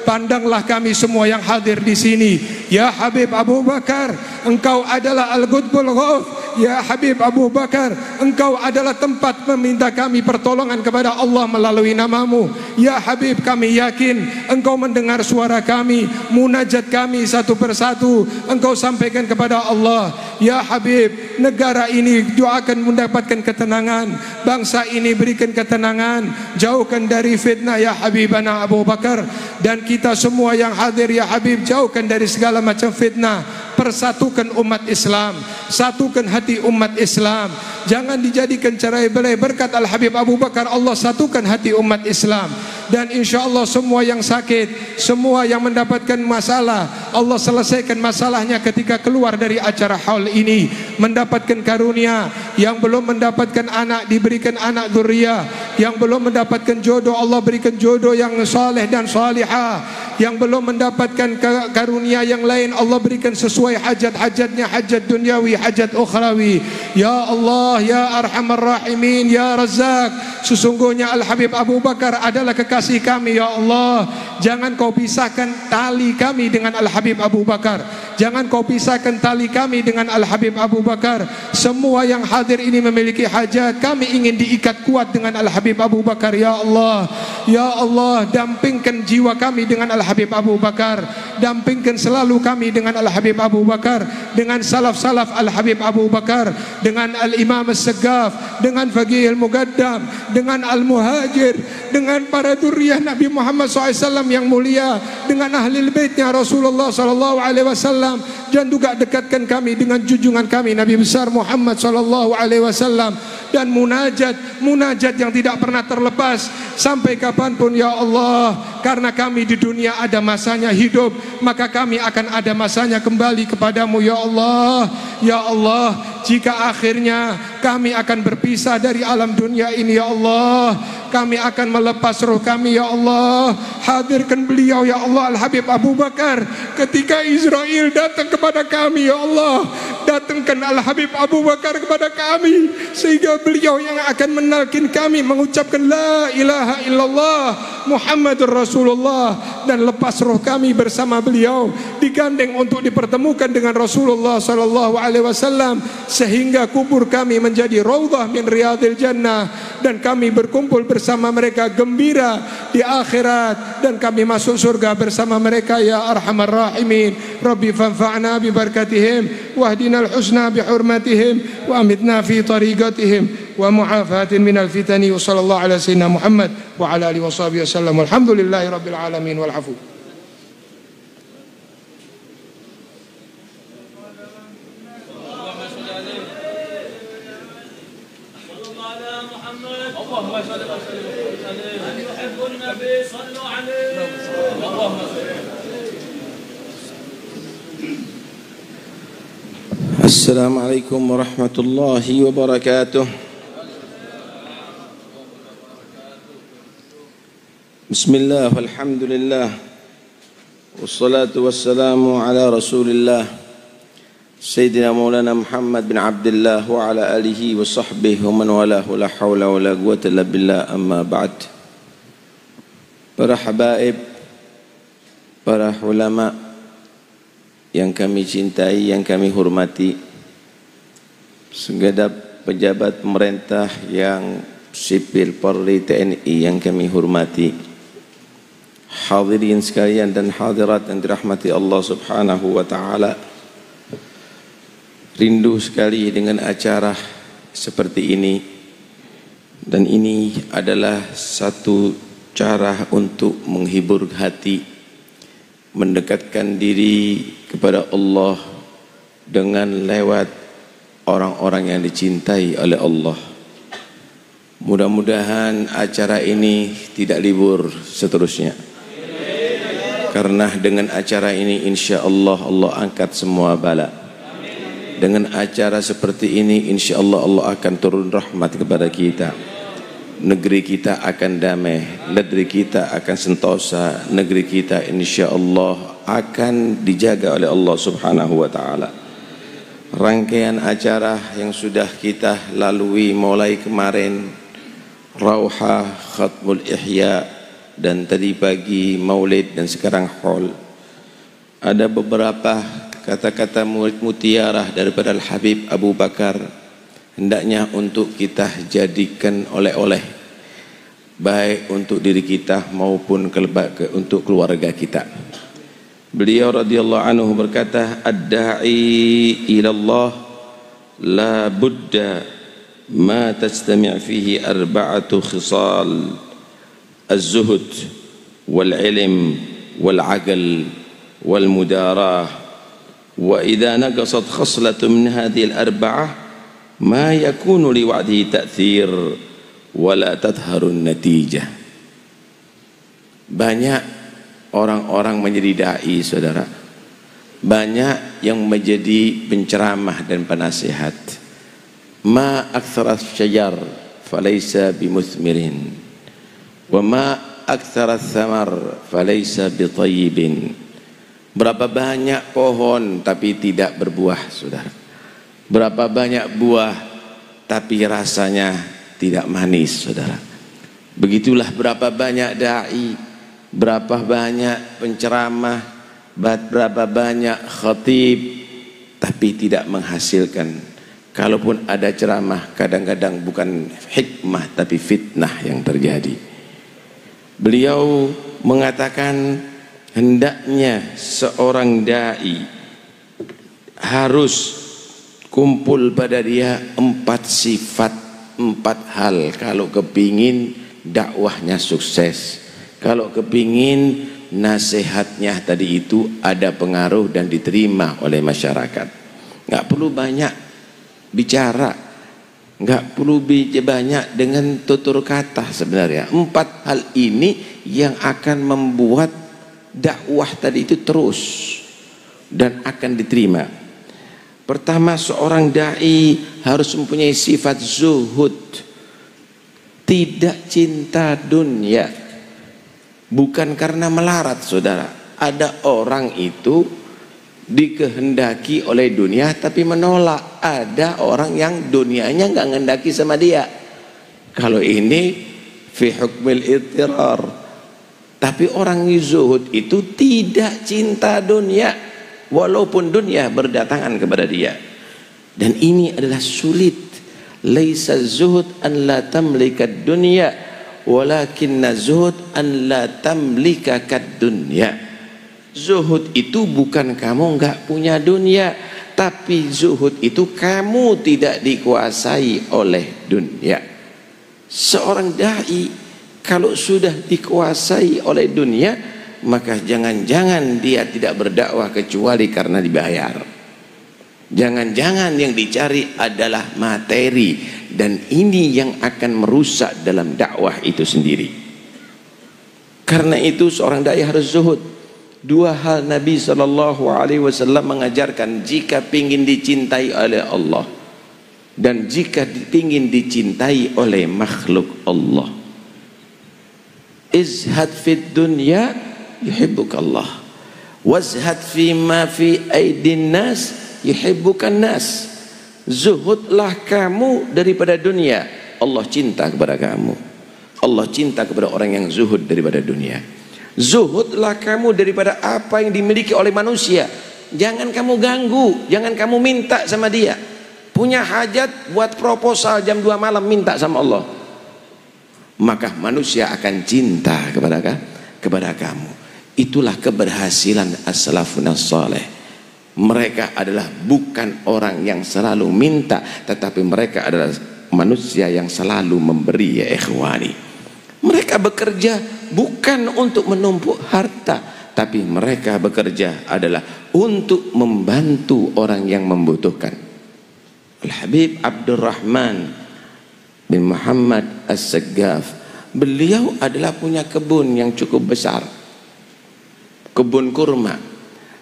pandanglah kami semua yang hadir di sini. Ya Habib Abu Bakar, engkau adalah Al-Qutbul Ghauf. Ya Habib Abu Bakar, engkau adalah tempat meminta kami pertolongan kepada Allah melalui namamu. Ya Habib, kami yakin engkau mendengar suara kami, munajat kami satu persatu engkau sampaikan kepada Allah. Ya Habib, negara ini doakan mendapatkan ketenangan, bangsa ini berikan ketenangan, jauhkan dari fitnah ya Habibana Abu Bakar. Dan kita semua yang hadir ya Habib, jauhkan dari segala macam fitnah. Persatukan umat Islam, satukan hati umat Islam. Jangan dijadikan cerai-berai. Berkat Al-Habib Abu Bakar, Allah satukan hati umat Islam. Dan insya Allah semua yang sakit, semua yang mendapatkan masalah, Allah selesaikan masalahnya ketika keluar dari acara haul ini. Mendapatkan karunia, yang belum mendapatkan anak diberikan anak dzurriyyah, yang belum mendapatkan jodoh Allah berikan jodoh yang saleh dan salihah, yang belum mendapatkan karunia yang lain Allah berikan sesuai hajat-hajatnya, hajat dunyawi, hajat ukhrawi. Ya Allah, ya Arhamar Rahimin, ya Razzaq, sesungguhnya Al-Habib Abu Bakar adalah kekasih kami ya Allah. Jangan kau pisahkan tali kami dengan Al-Habib Abu Bakar, jangan kau pisahkan tali kami dengan Al-Habib Abu Bakar. Semua yang hadir ini memiliki hajat, kami ingin diikat kuat dengan Al-Habib Abu Bakar ya Allah. Ya Allah, dampingkan jiwa kami dengan Al-Habib Abu Bakar, dampingkan selalu kami dengan Al-Habib Abu Bakar, dengan salaf-salaf Al-Habib Abu Bakar, dengan Al-Imam As-Saggaf, dengan Faqih Al-Muqaddam, dengan Al-Muhajir, dengan para dzurriyyah Nabi Muhammad SAW yang mulia, dengan ahli baitnya Rasulullah SAW. Dan juga dekatkan kami dengan junjungan kami Nabi besar Muhammad SAW. Dan munajat yang tidak pernah terlepas sampai kapanpun ya Allah. Karena kami di dunia ada masanya hidup, maka kami akan ada masanya kembali kepadamu ya Allah. Ya Allah, jika akhirnya kami akan berpisah dari alam dunia ini ya Allah, kami akan melepas roh kami ya Allah. Hadirkan beliau ya Allah, Al-Habib Abu Bakar, ketika Israel datang kepada kami ya Allah. Datangkan Al-Habib Abu Bakar kepada kami, sehingga beliau yang akan menalkin kami mengucapkan la ilaha illallah Muhammadur Rasulullah. Dan lepas roh kami bersama beliau digandeng untuk dipertemukan dengan Rasulullah SAW, sehingga kubur kami menjadi raudhah min riyadil jannah. Dan kami berkumpul bersama mereka gembira di akhirat, dan kami masuk surga bersama mereka ya Arhamar Rahimin. Rabbi fanfa'na bi barakatihim wahdinal husna bi hurmatihim wa amitna fi tariqatihim wa mu'afatin minal fitani. Wa sallallahu ala sayyidina Muhammad wa ala alihi wa sahbihi wasallam. Walhamdulillahi rabbil alamin wal afu.
Assalamualaikum warahmatullahi wabarakatuh. Bismillah, walhamdulillah, wassalatu wassalamu ala rasulillah Sayyidina Maulana Muhammad bin Abdullah wa ala alihi wa sahbihi wa man walahu, la hawla wa la quwwata illa billah, amma ba'd. Para habaib, para ulama yang kami cintai, yang kami hormati, segenap pejabat pemerintah yang sipil, Polri, TNI yang kami hormati, hadirin sekalian dan hadirat yang dirahmati Allah Subhanahu wa taala. Rindu sekali dengan acara seperti ini, dan ini adalah satu cara untuk menghibur hati, mendekatkan diri kepada Allah dengan lewat orang-orang yang dicintai oleh Allah. Mudah-mudahan acara ini tidak libur seterusnya. Karena dengan acara ini insya Allah Allah angkat semua bala. Dengan acara seperti ini insya Allah Allah akan turun rahmat kepada kita. Negeri kita akan damai, negeri kita akan sentosa, negeri kita insya Allah akan dijaga oleh Allah Subhanahu wa ta'ala. Rangkaian acara yang sudah kita lalui mulai kemarin, Rauhah, Khatmul Ihya, dan tadi pagi Maulid, dan sekarang Haul. Ada beberapa kata-kata mutiarah daripada Al-Habib Abu Bakar, hendaknya untuk kita jadikan oleh-oleh, baik untuk diri kita maupun untuk keluarga kita. Beliau radhiyallahu anhu berkata, ad-da'i ila Allah la budda ma tastami' fihi arba'atu khisal, az-zuhud wal ilm wal aql wal mudarah, wa idza naqasat khaslatun min hadhihi al-arba'ah ma yakunu li wa'dihi ta'thir wa la tadhharun natijah. Banyak orang-orang menjadi dai, saudara. Banyak yang menjadi penceramah dan penasihat. Ma aktsara syajar falaysa bimuthmirin wa ma aktsara thamar falaysa bitayyibin. Berapa banyak pohon tapi tidak berbuah, saudara. Berapa banyak buah tapi rasanya tidak manis, saudara. Begitulah berapa banyak dai, berapa banyak penceramah, berapa banyak khatib, tapi tidak menghasilkan. Kalaupun ada ceramah, kadang-kadang bukan hikmah tapi fitnah yang terjadi. Beliau mengatakan hendaknya seorang dai harus kumpul pada dia 4 sifat, 4 hal kalau kepingin dakwahnya sukses, kalau kepingin nasihatnya tadi itu ada pengaruh dan diterima oleh masyarakat. Nggak perlu banyak bicara, nggak perlu banyak dengan tutur kata. Sebenarnya 4 hal ini yang akan membuat dakwah tadi itu terus dan akan diterima. Pertama, seorang dai harus mempunyai sifat zuhud, tidak cinta dunia. Bukan karena melarat, saudara. Ada orang itu dikehendaki oleh dunia tapi menolak. Ada orang yang dunianya nggak ngendaki sama dia. Kalau ini fi hukmil ittirar. Tapi orang zuhud itu tidak cinta dunia, walaupun dunia berdatangan kepada dia. Dan ini adalah sulit. Laisa zuhud an la tamlika dunya, walakinna zuhud an la tamlika kad dunya. Zuhud itu bukan kamu enggak punya dunia, tapi zuhud itu kamu tidak dikuasai oleh dunia. Seorang dai kalau sudah dikuasai oleh dunia, maka jangan-jangan dia tidak berdakwah kecuali karena dibayar. Jangan-jangan yang dicari adalah materi, dan ini yang akan merusak dalam dakwah itu sendiri. Karena itu seorang dai harus zuhud. 2 hal Nabi SAW mengajarkan jika ingin dicintai oleh Allah dan jika ingin dicintai oleh makhluk Allah. Izhad fid dunya yuhibbukallah, wazhad fi ma fi aidin nas yuhibbukan nas. Zuhudlah kamu daripada dunia, Allah cinta kepada kamu. Allah cinta kepada orang yang zuhud daripada dunia. Zuhudlah kamu daripada apa yang dimiliki oleh manusia. Jangan kamu ganggu, jangan kamu minta sama dia. Punya hajat, buat proposal jam 2 malam minta sama Allah, maka manusia akan cinta kepada kamu. Itulah keberhasilan as-salafun as-salih. Mereka adalah bukan orang yang selalu minta, tetapi mereka adalah manusia yang selalu memberi, ya ikhwani. Mereka bekerja bukan untuk menumpuk harta, tapi mereka bekerja adalah untuk membantu orang yang membutuhkan. Al-Habib Abdurrahman bin Muhammad As-Saggaf, beliau adalah punya kebun yang cukup besar. kebun kurma.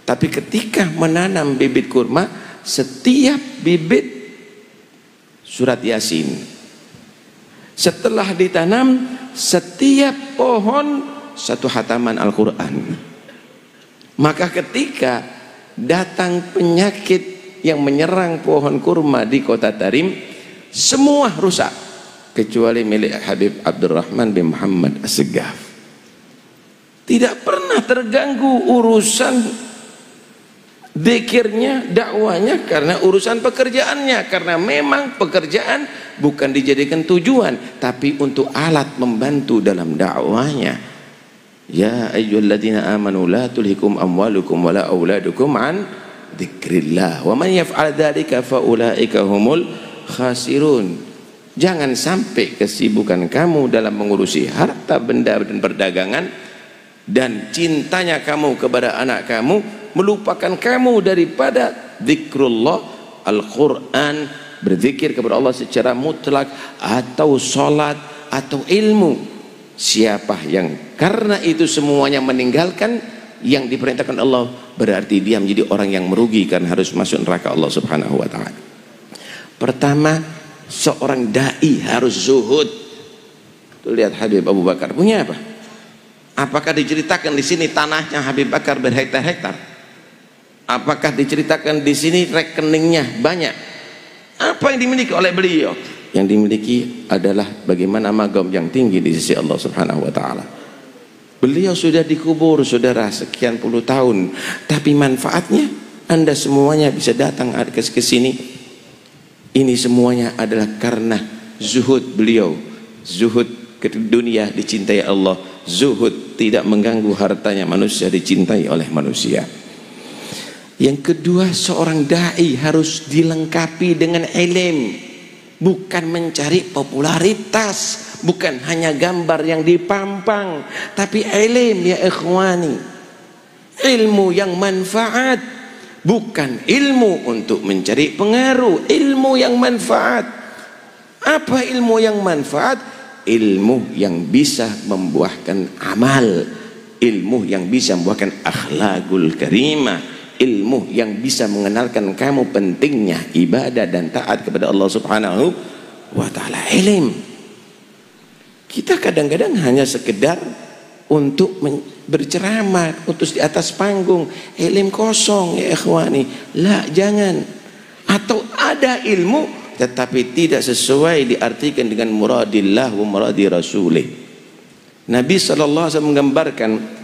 Tapi ketika menanam bibit kurma, setiap bibit surat Yasin. Setelah ditanam, setiap pohon satu hataman Al-Quran. Maka ketika datang penyakit yang menyerang pohon kurma di kota Tarim, semua rusak kecuali milik Habib Abdurrahman bin Muhammad As-Segaf. Tidak pernah terganggu urusan dzikirnya, dakwanya, karena urusan pekerjaannya. Karena memang pekerjaan bukan dijadikan tujuan, tapi untuk alat membantu dalam dakwanya. Ya ayyuhalladzina amanu la tulhikum amwalukum wala auladukum an dzikrillah wa man yaf'al dzalika fa ulaika humul khasirun. Jangan sampai kesibukan kamu dalam mengurusi harta benda dan perdagangan dan cintanya kamu kepada anak kamu melupakan kamu daripada zikrullah, Al-Quran, berzikir kepada Allah secara mutlak, atau sholat, atau ilmu. Siapa yang karena itu semuanya meninggalkan yang diperintahkan Allah, berarti dia menjadi orang yang merugi karena harus masuk neraka Allah Subhanahu wa ta'ala. Pertama, seorang dai harus zuhud. Tuh, lihat Habib Abu Bakar punya apa? Apakah diceritakan di sini tanahnya Habib Bakar berhektar-hektar? Apakah diceritakan di sini rekeningnya banyak? Apa yang dimiliki oleh beliau? Yang dimiliki adalah bagaimana magam yang tinggi di sisi Allah Subhanahu wa ta'ala. Beliau sudah dikubur, saudara, sekian puluh tahun, tapi manfaatnya Anda semuanya bisa datang ke sini. Ini semuanya adalah karena zuhud beliau. Zuhud ke dunia dicintai Allah, zuhud tidak mengganggu hartanya manusia dicintai oleh manusia. Yang kedua, seorang dai harus dilengkapi dengan ilmu, bukan mencari popularitas, bukan hanya gambar yang dipampang, tapi ilmu, ya ikhwani, ilmu yang manfaat, bukan ilmu untuk mencari pengaruh, ilmu yang manfaat. Apa ilmu yang manfaat? Ilmu yang bisa membuahkan amal, ilmu yang bisa membuahkan akhlakul karimah, ilmu yang bisa mengenalkan kamu pentingnya ibadah dan taat kepada Allah Subhanahu wa ta'ala. Ilmu kita kadang-kadang hanya sekedar untuk berceramah, untuk di atas panggung, ilmu kosong, ya ikhwani. La, jangan. Atau ada ilmu tetapi tidak sesuai diartikan dengan muradillah wa muradi rasulih. Nabi SAW menggambarkan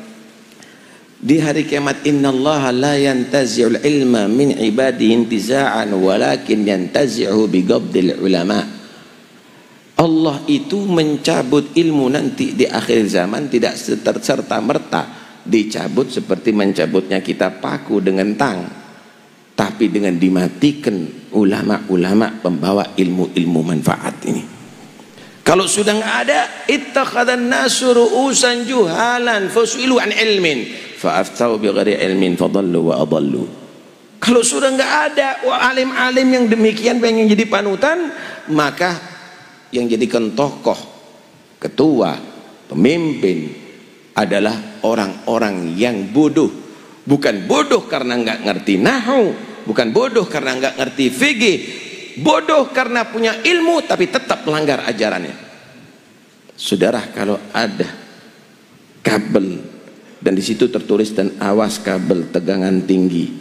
di hari kiamat, innallaha la yantazi'ul ilma min ibadihi intiza'an walakin yantazi'u biqabdil ulama. Allah itu mencabut ilmu nanti di akhir zaman tidak serta-merta dicabut seperti mencabutnya kita paku dengan tang, tapi dengan dimatikan ulama-ulama pembawa ilmu-ilmu manfaat ini. Kalau sudah nggak ada, ittakhadhan nasu ru'usan juhalan fasu'ilu an ilmin fa'aftau bighairi ilmin fadallu wa adallu. Kalau sudah nggak ada alim-alim yang demikian pengen jadi panutan, maka yang jadikan tokoh, ketua, pemimpin adalah orang-orang yang bodoh. Bukan bodoh karena nggak ngerti nahwu, bukan bodoh karena nggak ngerti fikih, bodoh karena punya ilmu tapi tetap melanggar ajarannya. Saudara, kalau ada kabel dan di situ tertulis dan awas kabel tegangan tinggi,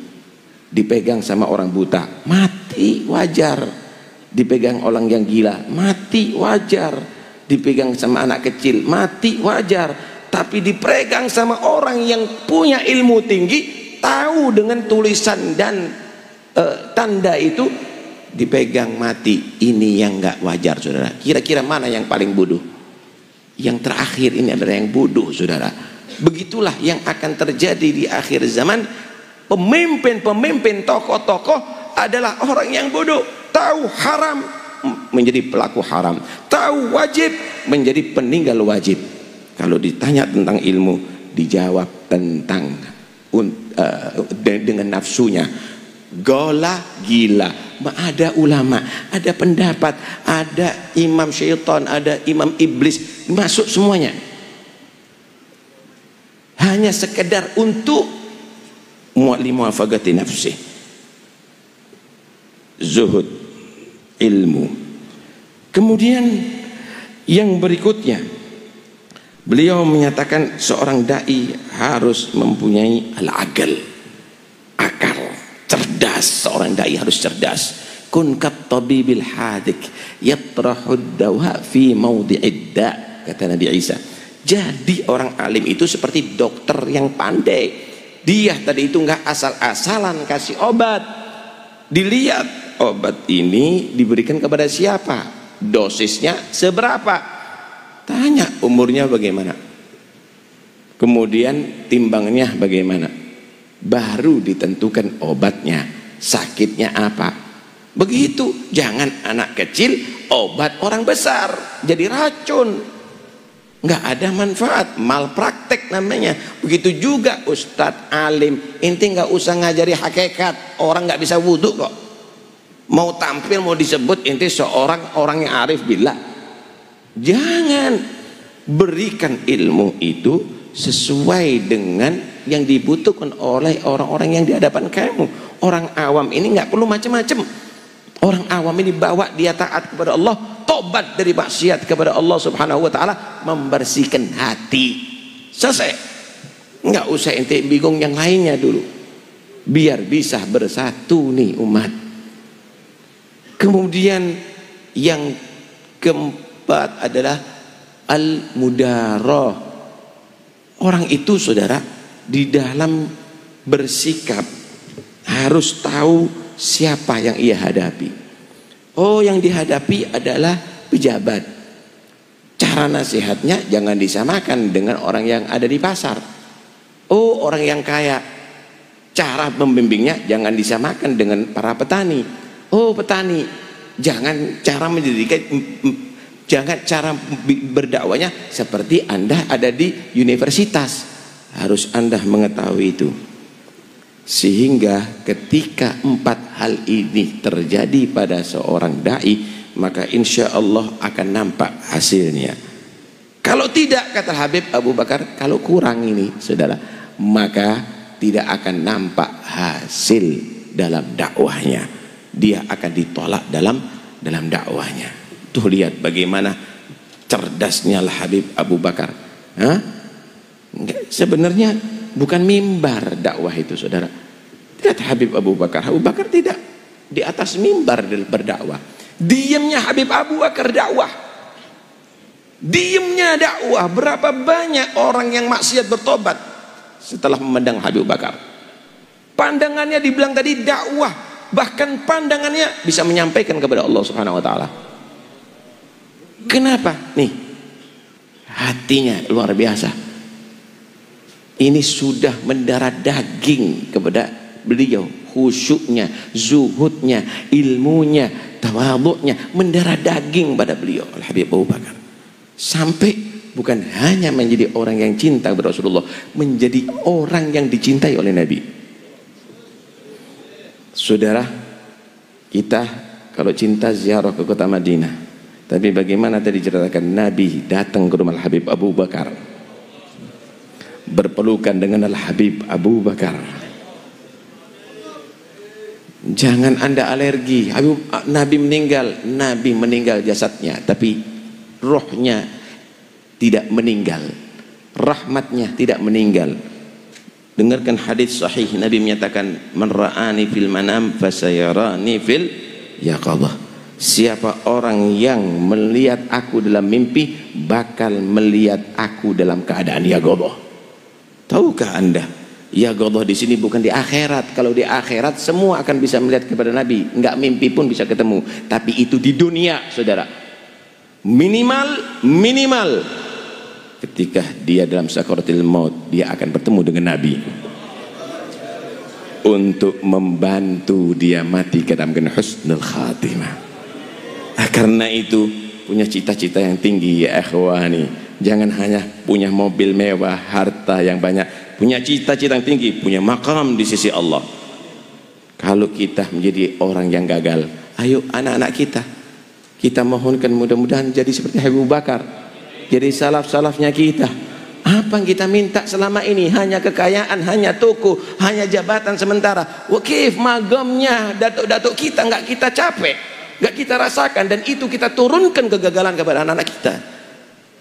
dipegang sama orang buta, mati, wajar. Dipegang orang yang gila, mati, wajar. Dipegang sama anak kecil, mati, wajar. Tapi dipegang sama orang yang punya ilmu tinggi, tahu dengan tulisan dan tanda itu, dipegang, mati. Ini yang nggak wajar, saudara. Kira-kira mana yang paling bodoh? Yang terakhir ini adalah yang bodoh, saudara. Begitulah yang akan terjadi di akhir zaman. Pemimpin-pemimpin, tokoh-tokoh adalah orang yang bodoh. Tahu haram menjadi pelaku haram, tahu wajib menjadi peninggal wajib. Kalau ditanya tentang ilmu, dijawab tentang dengan nafsunya. Gola, gila. Ada ulama, ada pendapat, ada imam syaitan, ada imam iblis, masuk semuanya. hanya sekedar untuk limuwafaqati nafsi. Zuhud, ilmu. Kemudian yang berikutnya, beliau menyatakan seorang dai harus mempunyai al-aql, akal, cerdas. Seorang dai harus cerdas. Kun kat tabibil hadik yatrahud dawa fi mawdi'id da', kata Nabi Isa. Jadi orang alim itu seperti dokter yang pandai. Dia tadi itu nggak asal-asalan kasih obat. Dilihat obat ini diberikan kepada siapa, dosisnya seberapa, tanya umurnya bagaimana, kemudian timbangnya bagaimana, baru ditentukan obatnya, sakitnya apa. Begitu, jangan anak kecil obat orang besar jadi racun, nggak ada manfaat, malpraktek namanya. Begitu juga ustadz alim, inti nggak usah ngajari hakikat, orang nggak bisa wudhu kok, mau tampil mau disebut inti seorang orang yang arif billah. Jangan, berikan ilmu itu sesuai dengan yang dibutuhkan oleh orang-orang yang di hadapan kamu. Orang awam ini nggak perlu macam-macam. Orang awam ini bawa dia taat kepada Allah, tobat dari maksiat kepada Allah Subhanahu wa taala, membersihkan hati. Selesai. Nggak usah ente bingung yang lainnya dulu. Biar bisa bersatu nih umat. Kemudian yang keempat adalah al-mudarah. Orang itu saudara di dalam bersikap harus tahu siapa yang ia hadapi. Oh, yang dihadapi adalah pejabat. Cara nasihatnya jangan disamakan dengan orang yang ada di pasar. Oh, orang yang kaya, cara membimbingnya jangan disamakan dengan para petani. Oh, petani, jangan cara mendidikan, jangan cara berdakwanya seperti Anda ada di universitas. Harus Anda mengetahui itu. Sehingga ketika empat hal ini terjadi pada seorang dai, maka insya Allah akan nampak hasilnya. Kalau tidak, kata Habib Abu Bakar, kalau kurang ini saudara, maka tidak akan nampak hasil dalam dakwahnya. Dia akan ditolak dalam dakwahnya. Tuh lihat bagaimana cerdasnya Habib Abu Bakar. Sebenarnya bukan mimbar dakwah itu saudara. Lihat Habib Abu Bakar. Abu Bakar tidak di atas mimbar berdakwah. Diamnya Habib Abu Bakar dakwah. Diamnya dakwah. Berapa banyak orang yang maksiat bertobat setelah memandang Habib Bakar. Pandangannya dibilang tadi dakwah, bahkan pandangannya bisa menyampaikan kepada Allah Subhanahu wa taala. Kenapa? Nih, hatinya luar biasa. Ini sudah mendarah daging kepada beliau, khusyuknya, zuhudnya, ilmunya, tawadhu'nya mendarah daging pada beliau Al-Habib Abu Bakar. Sampai bukan hanya menjadi orang yang cinta kepada Rasulullah, menjadi orang yang dicintai oleh Nabi. Saudara, kita kalau cinta ziarah ke kota Madinah, tapi bagaimana tadi diceritakan Nabi datang ke rumah Al-Habib Abu Bakar, berpelukan dengan Al-Habib Abu Bakar. Jangan Anda alergi. Nabi meninggal jasadnya, tapi rohnya tidak meninggal, rahmatnya tidak meninggal. Dengarkan hadis sahih, Nabi menyatakan, man ra'ani fil manam fasayarani fil yaqadhah. Siapa orang yang melihat aku dalam mimpi bakal melihat aku dalam keadaan yaqadhah. Tahukah Anda, yaqadhah di sini bukan di akhirat. Kalau di akhirat semua akan bisa melihat kepada Nabi, enggak mimpi pun bisa ketemu. Tapi itu di dunia, saudara. Minimal ketika dia dalam sakaratul maut, dia akan bertemu dengan Nabi untuk membantu dia mati ke dalam husnul khatimah. Karena itu punya cita-cita yang tinggi ya ikhwani. Jangan hanya punya mobil mewah, harta yang banyak, punya cita-cita yang tinggi, punya makam di sisi Allah. Kalau kita menjadi orang yang gagal, ayo anak-anak kita mohonkan mudah-mudahan jadi seperti Abu Bakar, jadi salaf-salafnya kita. Apa yang kita minta selama ini? Hanya kekayaan, hanya toko, hanya jabatan sementara. Wakif magamnya datuk-datuk kita nggak kita capek, nggak kita rasakan, dan itu kita turunkan kegagalan kepada anak-anak kita.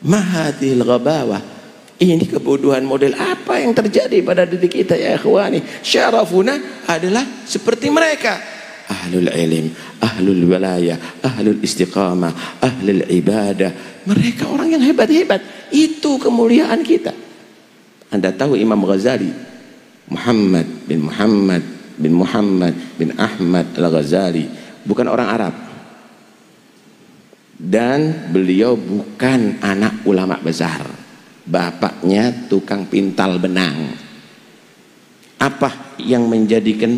Mahadil ghabawah. Ini kebodohan model apa yang terjadi pada diri kita ya ikhwani. Syarafuna adalah seperti mereka. Ahlul ilm, ahlul wilayah, ahlul istiqamah, ahlul ibadah. Mereka orang yang hebat-hebat. Itu kemuliaan kita. Anda tahu Imam Ghazali, Muhammad bin Muhammad bin Muhammad bin Ahmad Al-Ghazali, bukan orang Arab. Dan beliau bukan anak ulama besar. Bapaknya tukang pintal benang. Apa yang menjadikan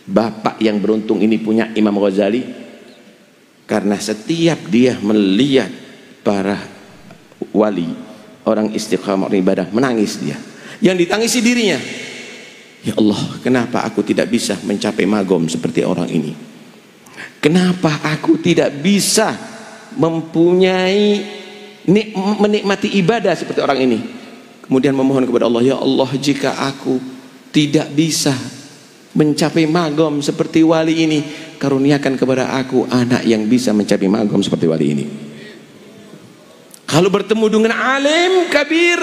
bapak yang beruntung ini punya Imam Ghazali? Karena setiap dia melihat para wali, orang istiqamah, orang ibadah, menangis dia. Yang ditangisi dirinya. Ya Allah, kenapa aku tidak bisa mencapai magom seperti orang ini? Kenapa aku tidak bisa mempunyai menikmati ibadah seperti orang ini? Kemudian memohon kepada Allah, ya Allah, jika aku tidak bisa mencapai magom seperti wali ini, karuniakan kepada aku anak yang bisa mencapai magom seperti wali ini. Kalau bertemu dengan alim kabir,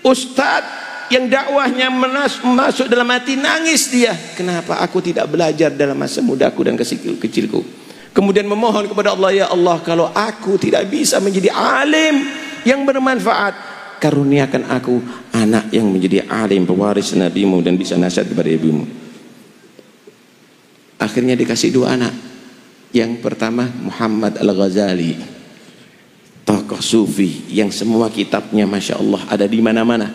ustadz yang dakwahnya masuk dalam hati, nangis dia. Kenapa aku tidak belajar dalam masa mudaku dan kecilku? Kemudian memohon kepada Allah, ya Allah, kalau aku tidak bisa menjadi alim yang bermanfaat, karuniakan aku anak yang menjadi alim, pewaris nabimu dan bisa nasihat kepada ibumu. Akhirnya dikasih dua anak. Yang pertama Muhammad Al-Ghazali, tokoh sufi yang semua kitabnya Masya Allah ada di mana-mana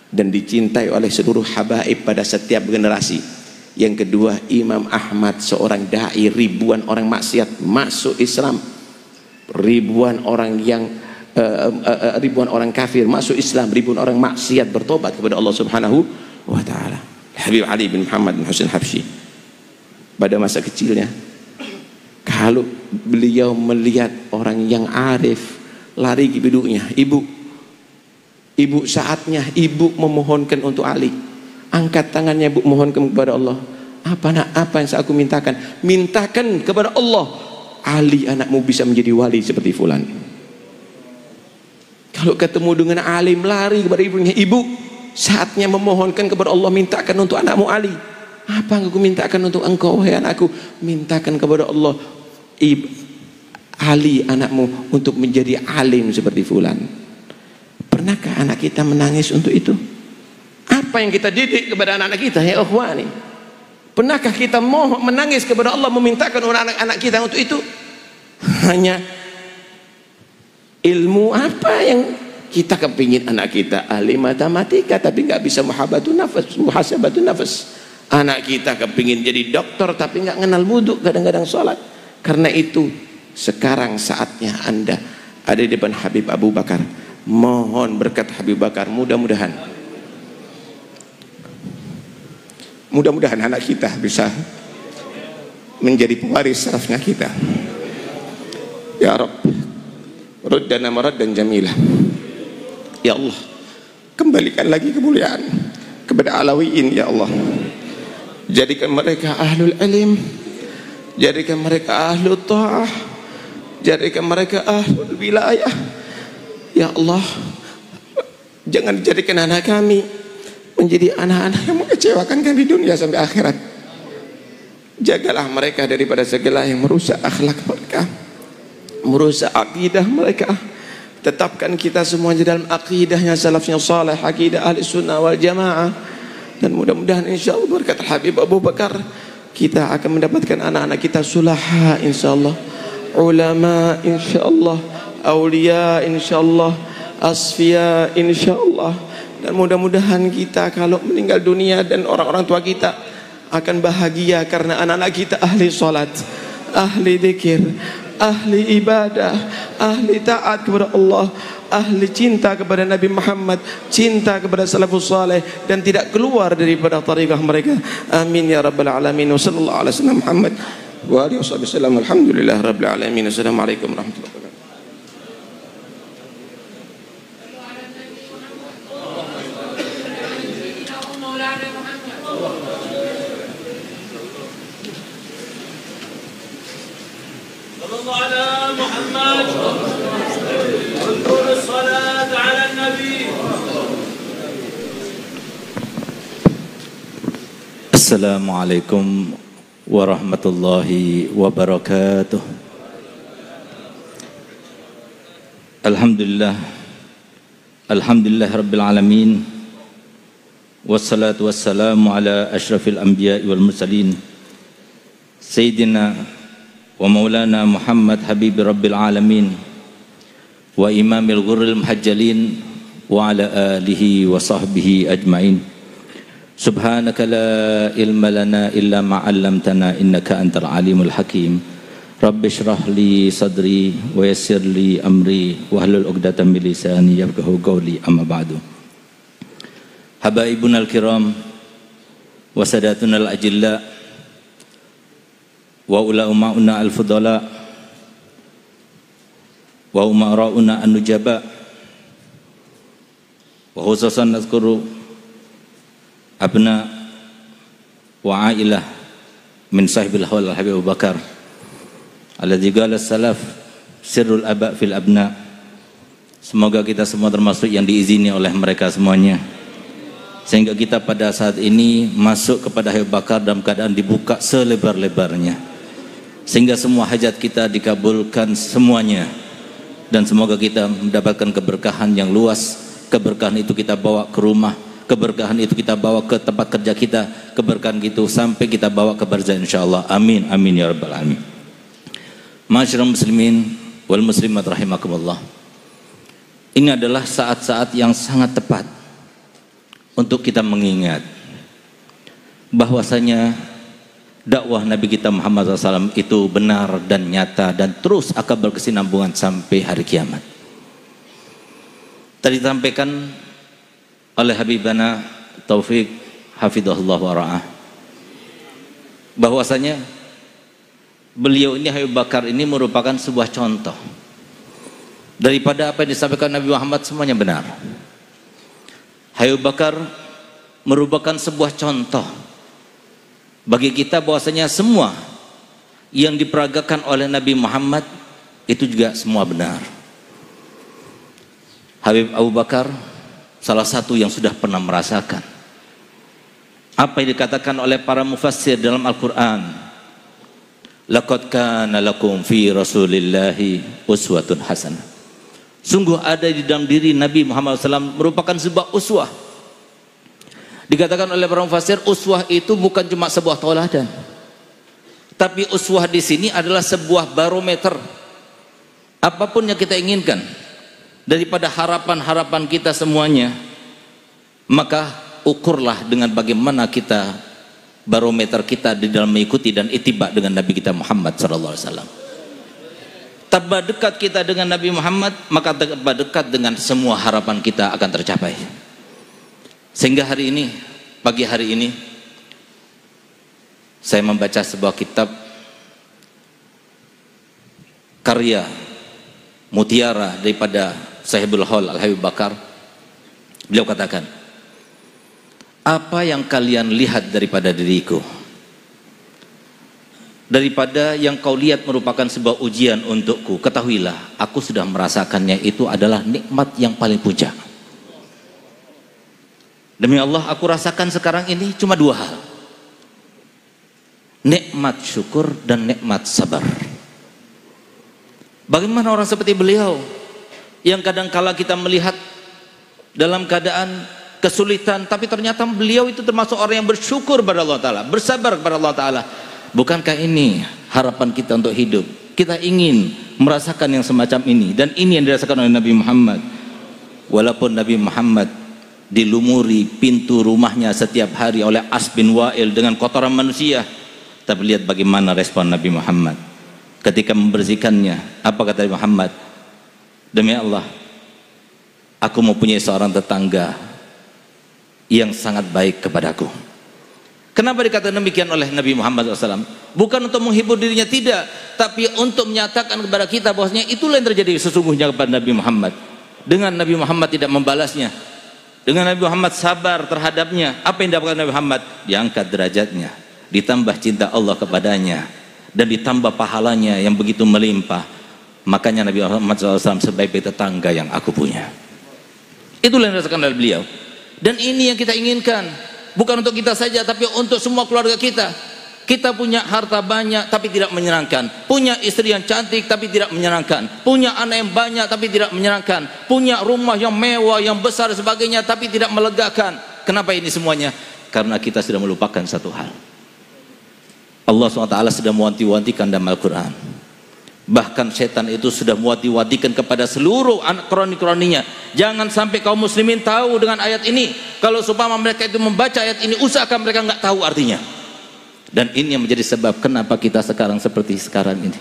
dan dicintai oleh seluruh habaib pada setiap generasi. Yang kedua Imam Ahmad, seorang da'i, ribuan orang maksiat masuk Islam, ribuan orang yang ribuan orang kafir masuk Islam, ribuan orang maksiat bertobat kepada Allah Subhanahu wa taala. Habib Ali bin Muhammad bin Husain Habsyi, pada masa kecilnya, kalau beliau melihat orang yang arif lari ke ibunya, ibu saatnya ibu memohonkan untuk Ali, angkat tangannya, ibu mohonkan kepada Allah, apa yang aku mintakan kepada Allah, Ali anakmu bisa menjadi wali seperti fulan. Kalau ketemu dengan alim lari kepada ibunya, ibu saatnya memohonkan kepada Allah, mintakan untuk anakmu Ali. Apa yang aku mintakan untuk engkau wahai anakku? Mintakan kepada Allah Ali anakmu untuk menjadi alim seperti fulan. Pernahkah anak kita menangis untuk itu? Apa yang kita didik kepada anak-anak kita ya ikhwani? Pernahkah kita menangis kepada Allah, memintakan anak-anak kita untuk itu? Hanya ilmu apa yang kita kepingin anak kita ahli matematika tapi nggak bisa muhasabatun nafas. Anak kita kepingin jadi dokter tapi nggak kenal wudhu, kadang-kadang sholat. Karena itu sekarang saatnya Anda ada di depan Habib Abu Bakar, mohon berkat Habib Bakar, mudah-mudahan anak kita bisa menjadi pewaris sarafnya kita. Ya Rabb, ruddana maraddan jamilah. Ya Allah, kembalikan lagi kemuliaan kepada Alawiyin ya Allah. Jadikan mereka ahlul alim, jadikan mereka ahlul ta'ah, jadikan mereka ahlul wilayah. Ya Allah, jangan jadikan anak kami menjadi anak-anak yang mengecewakan kami di dunia sampai akhirat. Jagalah mereka daripada segala yang merusak akhlak mereka, merusak akidah mereka. Tetapkan kita semuanya dalam akidahnya salafnya salih, akidah ahli sunnah wal jamaah. Dan mudah-mudahan insyaAllah berkat Habib Abu Bakar kita akan mendapatkan anak-anak kita sulaha insyaAllah, ulama insyaAllah, awliya insyaAllah, asfiya insyaAllah. Dan mudah-mudahan kita kalau meninggal dunia dan orang-orang tua kita akan bahagia karena anak-anak kita ahli salat, ahli zikir, ahli ibadah, ahli taat kepada Allah, ahli cinta kepada Nabi Muhammad, cinta kepada salafus saleh, dan tidak keluar daripada tariqah mereka. Amin ya rabbal alamin. Wa sallallahu ala sayyidina Muhammad wa alihi wasallam. Alhamdulillah rabbil alamin. Assalamualaikum warahmatullahi wabarakatuh.
محمد اذكر الصلاة على النبي.
Assalamualaikum warahmatullahi wabarakatuh. Alhamdulillah Rabbil alamin. Wassalatu wassalamu ala asyrafil anbiya'i wal mursalin Sayyidina wa maulana Muhammad habibi rabbil alamin wa imamil ghurril muhajjalin wa ala alihi wa sahbihi ajma'in. Subhanaka la ilma lana illa ma 'allamtana innaka antal alimul hakim. Rabbi shrah li sadri wa yassir li amri wahlul 'uqdatam min lisani yafqahu qawli, amma ba'du. Habaibunal kiram wa sadatunal ajilla wa ulamauna al-fudala wa umara'una an-nujaba wa khususan nazkuru abna wa ailah min sahibil hawl al-habib Abu Bakar alladzi qala salaf sirrul aba fil abna. Semoga kita semua termasuk yang diizini oleh mereka semuanya, sehingga kita pada saat ini masuk kepada Abu Bakar dalam keadaan dibuka selebar-lebarnya, sehingga semua hajat kita dikabulkan semuanya, dan semoga kita mendapatkan keberkahan yang luas. Keberkahan itu kita bawa ke rumah, keberkahan itu kita bawa ke tempat kerja kita, keberkahan itu sampai kita bawa ke barzah insyaallah. Amin amin ya rabbal alamin. Ma'asyiral muslimin wal muslimat rahimakumullah. Ini adalah saat-saat yang sangat tepat untuk kita mengingat bahwasanya dakwah Nabi kita Muhammad SAW itu benar dan nyata dan terus akan berkesinambungan sampai hari kiamat. Tadi disampaikan oleh Habibana Taufik hafidhahullah wa ra'ah bahwasanya beliau ini, Abu Bakar ini merupakan sebuah contoh daripada apa yang disampaikan Nabi Muhammad, semuanya benar. Abu Bakar merupakan sebuah contoh bagi kita bahwasanya semua yang diperagakan oleh Nabi Muhammad itu juga semua benar. Habib Abu Bakar salah satu yang sudah pernah merasakan apa yang dikatakan oleh para mufassir dalam Al-Quran. Laqad kana lakum fi rasulillahi uswatun hasanah. Sungguh ada di dalam diri Nabi Muhammad SAW merupakan sebuah uswah. Dikatakan oleh para mufassir, uswah itu bukan cuma sebuah tauladan, tapi uswah di sini adalah sebuah barometer. Apapun yang kita inginkan daripada harapan-harapan kita semuanya, maka ukurlah dengan bagaimana kita, barometer kita di dalam mengikuti dan ittiba dengan Nabi kita Muhammad SAW. Tambah dekat kita dengan Nabi Muhammad, maka tambah dekat dengan semua harapan kita akan tercapai. Sehingga hari ini, pagi hari ini, saya membaca sebuah kitab karya mutiara daripada Sahibul Hawl Al-Habib Bakar. Beliau katakan, apa yang kalian lihat daripada diriku, daripada yang kau lihat merupakan sebuah ujian untukku, ketahuilah aku sudah merasakannya, itu adalah nikmat yang paling puncak. Demi Allah, aku rasakan sekarang ini cuma dua hal: nikmat syukur dan nikmat sabar. Bagaimana orang seperti beliau yang kadang-kala kita melihat dalam keadaan kesulitan, tapi ternyata beliau itu termasuk orang yang bersyukur kepada Allah Ta'ala, bersabar kepada Allah Ta'ala. Bukankah ini harapan kita untuk hidup? Kita ingin merasakan yang semacam ini, dan ini yang dirasakan oleh Nabi Muhammad. Walaupun Nabi Muhammad dilumuri pintu rumahnya setiap hari oleh As bin Wa'il dengan kotoran manusia, tapi lihat bagaimana respon Nabi Muhammad ketika membersihkannya. Apa kata Nabi Muhammad? Demi Allah, aku mempunyai seorang tetangga yang sangat baik kepadaku. Kenapa dikatakan demikian oleh Nabi Muhammad SAW? Bukan untuk menghibur dirinya, tidak, tapi untuk menyatakan kepada kita bahwasanya itulah yang terjadi sesungguhnya kepada Nabi Muhammad. Dengan Nabi Muhammad tidak membalasnya, dengan Nabi Muhammad sabar terhadapnya, apa yang didapatkan Nabi Muhammad? Diangkat derajatnya, ditambah cinta Allah kepadanya, dan ditambah pahalanya yang begitu melimpah. Makanya Nabi Muhammad SAW sebaik-baik tetangga yang aku punya. Itulah yang dirasakan oleh beliau. Dan ini yang kita inginkan, bukan untuk kita saja, tapi untuk semua keluarga kita. Kita punya harta banyak tapi tidak menyenangkan, punya istri yang cantik tapi tidak menyenangkan, punya anak yang banyak tapi tidak menyenangkan, punya rumah yang mewah, yang besar dan sebagainya tapi tidak melegakan. Kenapa ini semuanya? Karena kita sudah melupakan satu hal. Allah SWT sudah mewanti-wantikan dalam Al-Quran. Bahkan setan itu sudah mewanti-wantikan kepada seluruh anak kroni-kroninya. Jangan sampai kaum muslimin tahu dengan ayat ini. Kalau supaya mereka itu membaca ayat ini, usahakan mereka nggak tahu artinya. Dan ini yang menjadi sebab kenapa kita sekarang seperti sekarang ini.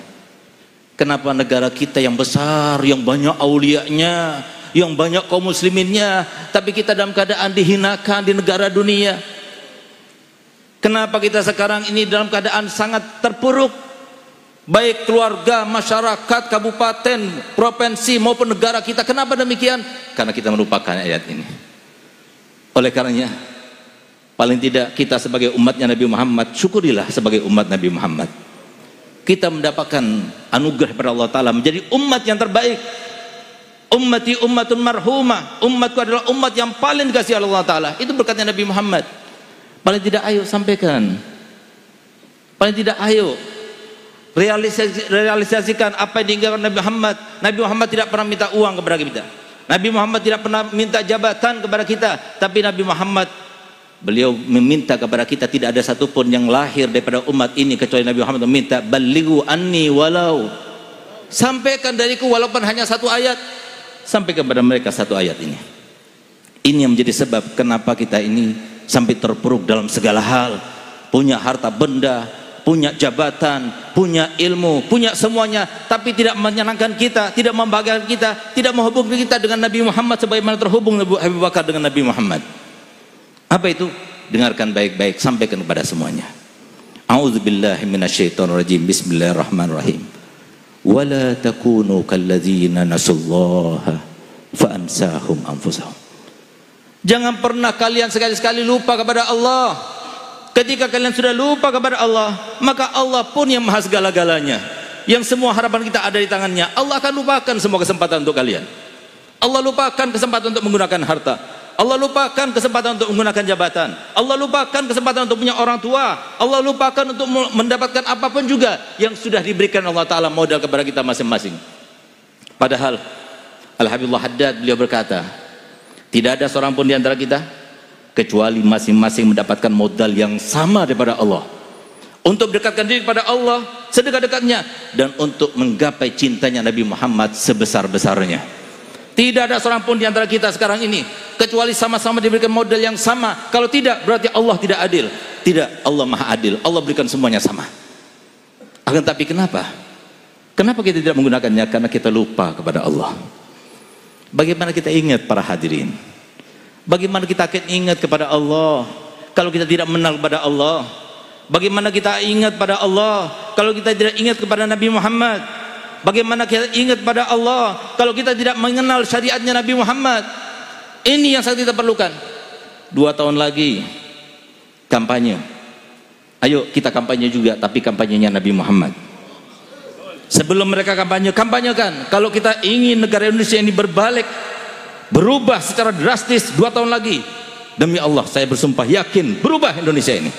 Kenapa negara kita yang besar, yang banyak aulianya, yang banyak kaum musliminnya, tapi kita dalam keadaan dihinakan di negara dunia. Kenapa kita sekarang ini dalam keadaan sangat terpuruk? Baik keluarga, masyarakat, kabupaten, provinsi maupun negara kita. Kenapa demikian? Karena kita melupakan ayat ini. Oleh karenanya, paling tidak kita sebagai umatnya Nabi Muhammad, syukurilah sebagai umat Nabi Muhammad. Kita mendapatkan anugerah dari Allah Ta'ala menjadi umat yang terbaik. Ummati ummatun marhumah, umatku adalah umat yang paling dikasihi Allah Ta'ala. Itu berkatnya Nabi Muhammad. Paling tidak ayo sampaikan, paling tidak ayo realisasikan apa yang diinginkan Nabi Muhammad. Nabi Muhammad tidak pernah minta uang kepada kita. Nabi Muhammad tidak pernah minta jabatan kepada kita. Tapi Nabi Muhammad, beliau meminta kepada kita, tidak ada satupun yang lahir daripada umat ini kecuali Nabi Muhammad meminta, balighu anni walau, sampaikan dariku walaupun hanya satu ayat. Sampai kepada mereka satu ayat ini. Ini yang menjadi sebab kenapa kita ini sampai terpuruk dalam segala hal. Punya harta benda, punya jabatan, punya ilmu, punya semuanya, tapi tidak menyenangkan kita, tidak membahagiakan kita, tidak menghubungkan kita dengan Nabi Muhammad sebagaimana terhubung Abu Bakar dengan Nabi Muhammad. Apa itu? Dengarkan baik-baik, sampaikan kepada semuanya. A'udzubillahi minasyaitonirrajim. Bismillahirrahmanirrahim. Wala takunu kalladzina nasullaha fa ansahum anfusahum. Jangan pernah kalian sekali-sekali lupa kepada Allah. Ketika kalian sudah lupa kepada Allah, maka Allah pun yang maha segala-galanya, yang semua harapan kita ada di tangannya. Allah akan lupakan semua kesempatan untuk kalian. Allah lupakan kesempatan untuk menggunakan harta. Allah lupakan kesempatan untuk menggunakan jabatan. Allah lupakan kesempatan untuk punya orang tua. Allah lupakan untuk mendapatkan apapun juga yang sudah diberikan Allah Ta'ala modal kepada kita masing-masing. Padahal Al-Habibullah Haddad beliau berkata, tidak ada seorang pun di antara kita kecuali masing-masing mendapatkan modal yang sama daripada Allah untuk mendekatkan diri kepada Allah sedekat-dekatnya dan untuk menggapai cintanya Nabi Muhammad sebesar-besarnya. Tidak ada seorang pun di antara kita sekarang ini kecuali sama-sama diberikan modal yang sama. Kalau tidak, berarti Allah tidak adil. Tidak, Allah maha adil. Allah berikan semuanya sama. Akan tapi kenapa? Kenapa kita tidak menggunakannya? Karena kita lupa kepada Allah. Bagaimana kita ingat para hadirin? Bagaimana kita akan ingat kepada Allah kalau kita tidak mengenal kepada Allah? Bagaimana kita ingat pada Allah kalau kita tidak ingat kepada Nabi Muhammad? Bagaimana kita ingat pada Allah kalau kita tidak mengenal syariatnya Nabi Muhammad? Ini yang sangat kita perlukan. 2 tahun lagi kampanye. Ayo kita kampanye juga, tapi kampanyenya Nabi Muhammad. Sebelum mereka kampanye, kampanyekan. Kalau kita ingin negara Indonesia ini berbalik, berubah secara drastis 2 tahun lagi, demi Allah saya bersumpah yakin berubah Indonesia ini.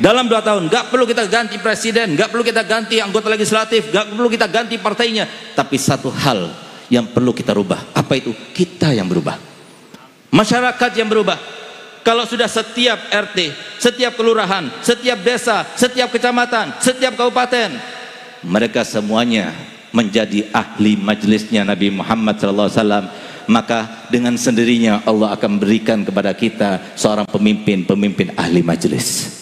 Dalam 2 tahun, gak perlu kita ganti presiden, gak perlu kita ganti anggota legislatif, gak perlu kita ganti partainya, tapi satu hal yang perlu kita rubah. Apa itu? Kita yang berubah, masyarakat yang berubah. Kalau sudah setiap RT, setiap kelurahan, setiap desa, setiap kecamatan, setiap kabupaten, mereka semuanya menjadi ahli majelisnya Nabi Muhammad SAW, maka dengan sendirinya Allah akan berikan kepada kita seorang pemimpin ahli majelis.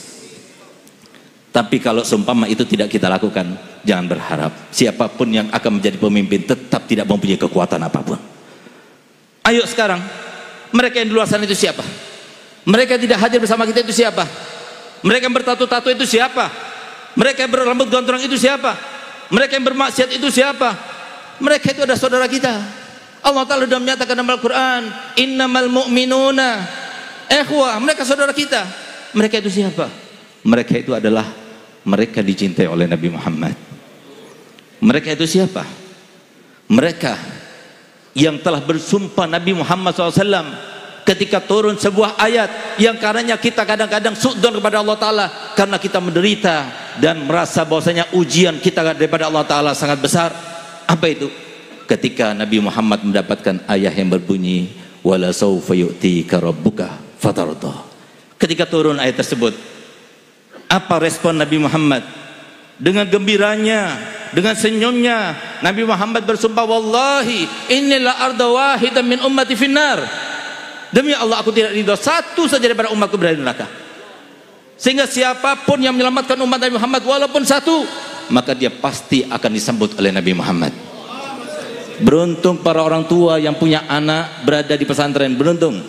Tapi kalau seumpama itu tidak kita lakukan, jangan berharap siapapun yang akan menjadi pemimpin tetap tidak mempunyai kekuatan apapun. Ayo sekarang, mereka yang di luar sana itu siapa? Mereka yang tidak hadir bersama kita itu siapa? Mereka yang bertato-tato itu siapa? Mereka yang berambut gondrong itu siapa? Mereka yang bermaksiat itu siapa? Mereka itu adalah saudara kita. Allah Ta'ala sudah menyatakan dalam Al-Quran, innamal mu'minuna ikhwah. Mereka saudara kita. Mereka itu siapa? Mereka itu adalah mereka dicintai oleh Nabi Muhammad. Mereka itu siapa? mereka yang telah bersumpah Nabi Muhammad SAW ketika turun sebuah ayat yang karenanya kita kadang-kadang suudzon kepada Allah Ta'ala karena kita menderita dan merasa bahwasanya ujian kita daripada Allah Ta'ala sangat besar. Apa itu? Ketika Nabi Muhammad mendapatkan ayat yang berbunyi wala sawfa yu'tika rabbuka fatarda. Ketika turun ayat tersebut, apa respon Nabi Muhammad? Dengan gembiranya, dengan senyumnya, Nabi Muhammad bersumpah, wallahi inilah arda wahidan min ummati finnar. Demi Allah aku tidak ridho satu saja daripada umatku berada di neraka. Sehingga siapapun yang menyelamatkan umat Nabi Muhammad walaupun satu, maka dia pasti akan disambut oleh Nabi Muhammad. Beruntung para orang tua yang punya anak berada di pesantren, beruntung.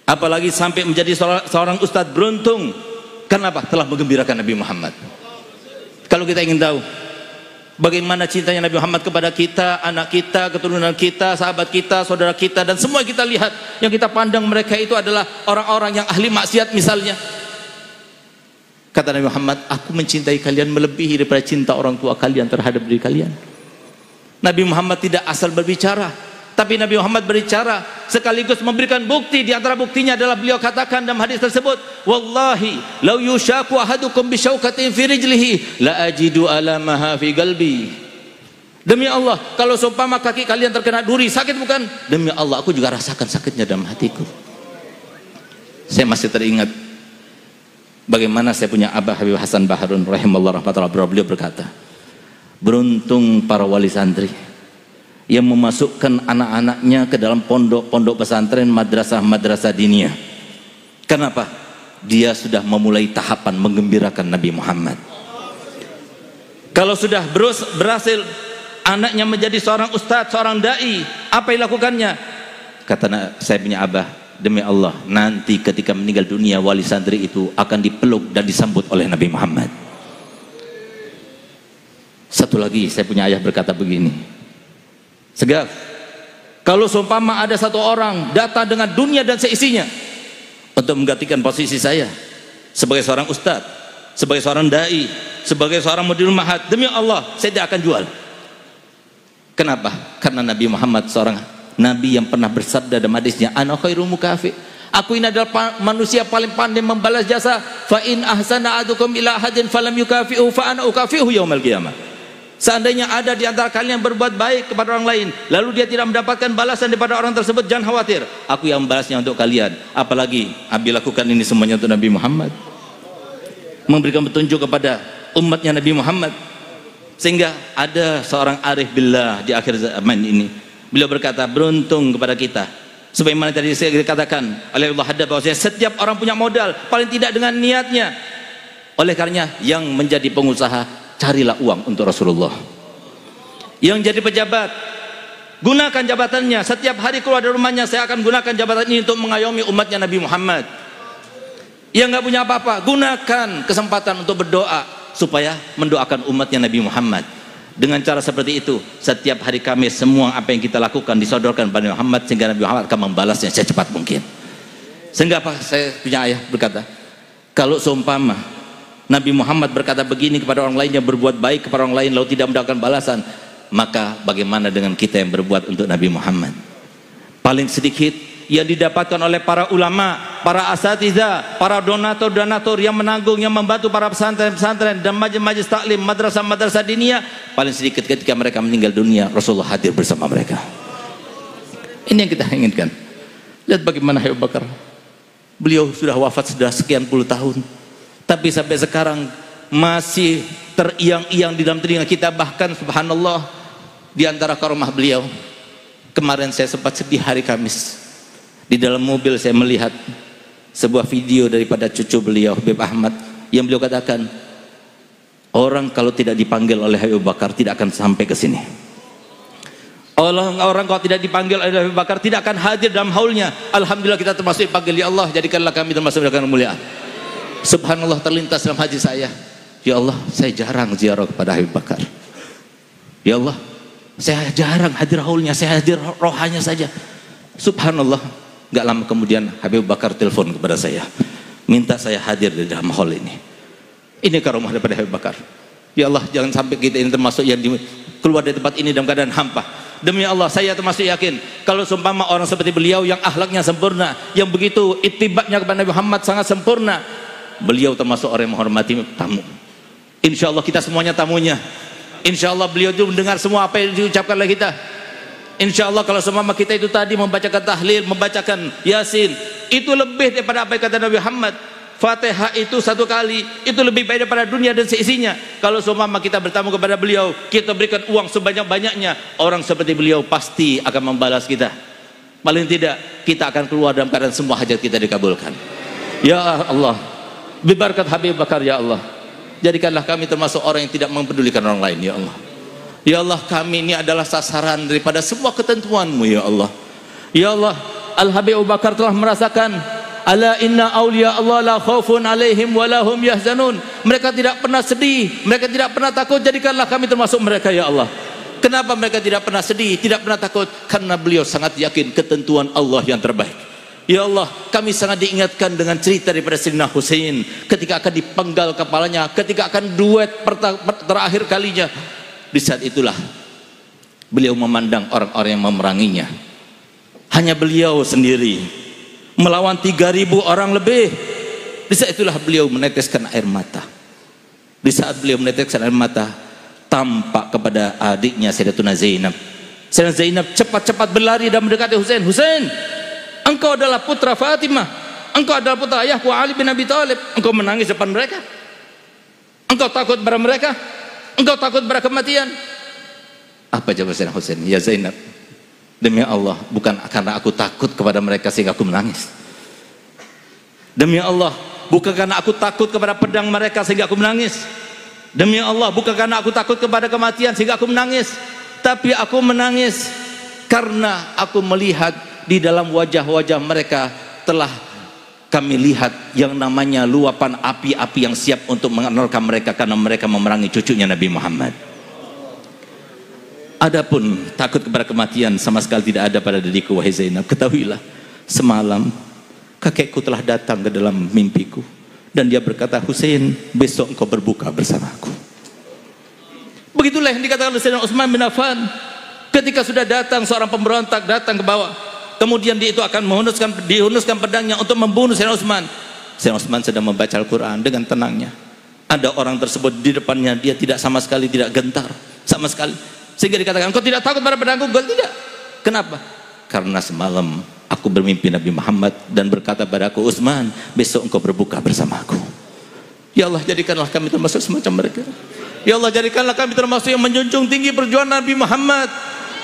Apalagi sampai menjadi seorang ustadz, beruntung. Kenapa? Telah menggembirakan Nabi Muhammad. Kalau kita ingin tahu bagaimana cintanya Nabi Muhammad kepada kita, anak kita, keturunan kita, sahabat kita, saudara kita, dan semua kita lihat, yang kita pandang mereka itu adalah orang-orang yang ahli maksiat misalnya. Kata Nabi Muhammad, aku mencintai kalian melebihi daripada cinta orang tua kalian terhadap diri kalian. Nabi Muhammad tidak asal berbicara, tapi Nabi Muhammad berbicara sekaligus memberikan bukti. Di antara buktinya adalah beliau katakan dalam hadis tersebut, wallahi law yushaku ahadukum bi syaukatin fi rijlihi la ajidu alamaha fi qalbi. Demi Allah, kalau seumpama kaki kalian terkena duri, sakit bukan? Demi Allah, aku juga rasakan sakitnya dalam hatiku. Saya masih teringat bagaimana saya punya Abah Habib Hasan Baharun rahimahullah rahmatullah, beliau berkata, beruntung para wali santri yang memasukkan anak-anaknya ke dalam pondok-pondok pesantren, madrasah-madrasah diniyah. Kenapa? Dia sudah memulai tahapan menggembirakan Nabi Muhammad. Kalau sudah berhasil anaknya menjadi seorang ustadz, seorang da'i, apa yang dilakukannya? Kata saya punya Abah, demi Allah, nanti ketika meninggal dunia wali santri itu akan dipeluk dan disambut oleh Nabi Muhammad. Satu lagi, saya punya ayah berkata begini, Segaf, kalau seumpama ada satu orang datang dengan dunia dan seisinya untuk menggantikan posisi saya sebagai seorang ustadz, sebagai seorang da'i, sebagai seorang mudirul ma'had, demi Allah saya tidak akan jual. Kenapa? Karena Nabi Muhammad seorang Nabi yang pernah bersabda dalam hadisnya, ana khairu mukafi, aku ini adalah manusia paling pandai membalas jasa. Fa in ahsana ahadukum ila ahadin falam yukafi'u fa ana ukafi'u yaumil qiyamah. Seandainya ada di antara kalian yang berbuat baik kepada orang lain, lalu dia tidak mendapatkan balasan daripada orang tersebut, jangan khawatir, aku yang membalasnya untuk kalian. Apalagi Abi lakukan ini semuanya untuk Nabi Muhammad, memberikan petunjuk kepada umatnya Nabi Muhammad. Sehingga ada seorang arif billah di akhir zaman ini, beliau berkata, beruntung kepada kita, sebagaimana tadi saya katakan oleh Allah Hadda, bahwa setiap orang punya modal, paling tidak dengan niatnya. Oleh karenanya yang menjadi pengusaha, carilah uang untuk Rasulullah. Yang jadi pejabat, gunakan jabatannya. Setiap hari keluar dari rumahnya, saya akan gunakan jabatan ini untuk mengayomi umatnya Nabi Muhammad. Yang nggak punya apa-apa, gunakan kesempatan untuk berdoa supaya mendoakan umatnya Nabi Muhammad. Dengan cara seperti itu, setiap hari Kamis semua apa yang kita lakukan disodorkan kepada Nabi Muhammad, sehingga Nabi Muhammad akan membalasnya secepat mungkin. Sehingga apa? Saya punya ayah berkata, kalau seumpama Nabi Muhammad berkata begini kepada orang lain yang berbuat baik kepada orang lain lalu tidak mendapatkan balasan, maka bagaimana dengan kita yang berbuat untuk Nabi Muhammad? Paling sedikit yang didapatkan oleh para ulama, para asatidzah, para donatur-donatur yang menanggung, yang membantu para pesantren-pesantren dan majelis taklim, madrasah-madrasah diniyah, paling sedikit ketika mereka meninggal dunia, Rasulullah hadir bersama mereka. Ini yang kita inginkan. Lihat bagaimana Abu Bakar, beliau sudah wafat sudah sekian puluh tahun, tapi sampai sekarang masih teriang-iang di dalam telinga kita. Bahkan subhanallah, di antara karomah beliau, kemarin saya sempat sedih hari Kamis, di dalam mobil saya melihat sebuah video daripada cucu beliau Habib Ahmad, yang beliau katakan, orang kalau tidak dipanggil oleh Abu Bakar tidak akan sampai ke sini. Orang kalau tidak dipanggil oleh Abu Bakar tidak akan hadir dalam haulnya. Alhamdulillah kita termasuk dipanggil. Ya Allah, jadikanlah kami termasuk dengan kemuliaan. Subhanallah, terlintas dalam hati saya, ya Allah, saya jarang ziarah kepada Habib Bakar. Ya Allah, saya jarang hadir haulnya, saya hadir rohanya saja. Subhanallah, gak lama kemudian Habib Bakar telepon kepada saya, minta saya hadir di dalam haul ini. Ini karomah daripada Habib Bakar. Ya Allah, jangan sampai kita ini termasuk yang keluar dari tempat ini dalam keadaan hampa. Demi Allah, saya termasuk yakin kalau seumpama orang seperti beliau yang akhlaknya sempurna, yang begitu ittibatnya kepada Nabi Muhammad sangat sempurna, beliau termasuk orang yang menghormati tamu. Insya Allah kita semuanya tamunya. Insya Allah beliau itu mendengar semua apa yang diucapkan oleh kita. Insya Allah kalau seumpama kita itu tadi membacakan tahlil, membacakan Yasin, itu lebih daripada apa yang kata Nabi Muhammad. Fatihah itu satu kali itu lebih baik daripada dunia dan seisinya. Kalau seumpama kita bertamu kepada beliau, kita berikan uang sebanyak-banyaknya, orang seperti beliau pasti akan membalas kita. Paling tidak kita akan keluar dalam keadaan semua hajat kita dikabulkan. Ya Allah, bibarkat Habib Bakar, ya Allah, jadikanlah kami termasuk orang yang tidak mempedulikan orang lain, ya Allah. Ya Allah, kami ini adalah sasaran daripada semua ketentuan-Mu, ya Allah. Ya Allah, Al-Habib Abu Bakar telah merasakan, ala inna awliya Allah la khaufun alaihim wa lahum yahzanun. Mereka tidak pernah sedih, mereka tidak pernah takut. Jadikanlah kami termasuk mereka, ya Allah. Kenapa mereka tidak pernah sedih, tidak pernah takut? Karena beliau sangat yakin ketentuan Allah yang terbaik. Ya Allah, kami sangat diingatkan dengan cerita daripada Sayyidina Husain ketika akan dipenggal kepalanya, ketika akan duet terakhir kalinya. Di saat itulah beliau memandang orang-orang yang memeranginya. Hanya beliau sendiri melawan 3.000 orang lebih. Di saat itulah beliau meneteskan air mata. Di saat beliau meneteskan air mata, tampak kepada adiknya Sayyidatuna Zainab. Sayyidatuna Zainab cepat-cepat berlari dan mendekati Husain. Husain, engkau adalah putra Fatimah, engkau adalah putra ayahku Ali bin Abi Thalib. Engkau menangis depan mereka, engkau takut pada mereka, engkau takut pada kematian. Apa jawab Sayyidina Husain? Ya Zainab, demi Allah, bukan karena aku takut kepada mereka sehingga aku menangis. Demi Allah, bukan karena aku takut kepada pedang mereka sehingga aku menangis. Demi Allah, bukan karena aku takut kepada kematian sehingga aku menangis. Tapi aku menangis karena aku melihat di dalam wajah-wajah mereka telah kami lihat yang namanya luapan api-api yang siap untuk menerkam mereka karena mereka memerangi cucunya Nabi Muhammad. Adapun takut kepada kematian sama sekali tidak ada pada diriku, wahai Zainab. Ketahuilah, semalam kakekku telah datang ke dalam mimpiku dan dia berkata, Husain, besok engkau berbuka bersamaku. Begitulah yang dikatakan oleh Sayyidina Utsman bin Affan ketika sudah datang seorang pemberontak datang ke bawah, kemudian dia itu akan dihunuskan pedangnya untuk membunuh Sayyidina Utsman. Sayyidina Utsman sedang membaca Al-Quran dengan tenangnya. Ada orang tersebut di depannya, dia tidak sama sekali tidak gentar sama sekali, sehingga dikatakan, engkau tidak takut pada pedangku? Engkau tidak. Kenapa? Karena semalam aku bermimpi Nabi Muhammad dan berkata padaku, Utsman, besok engkau berbuka bersamaku. Ya Allah, jadikanlah kami termasuk semacam mereka. Ya Allah, jadikanlah kami termasuk yang menjunjung tinggi perjuangan Nabi Muhammad.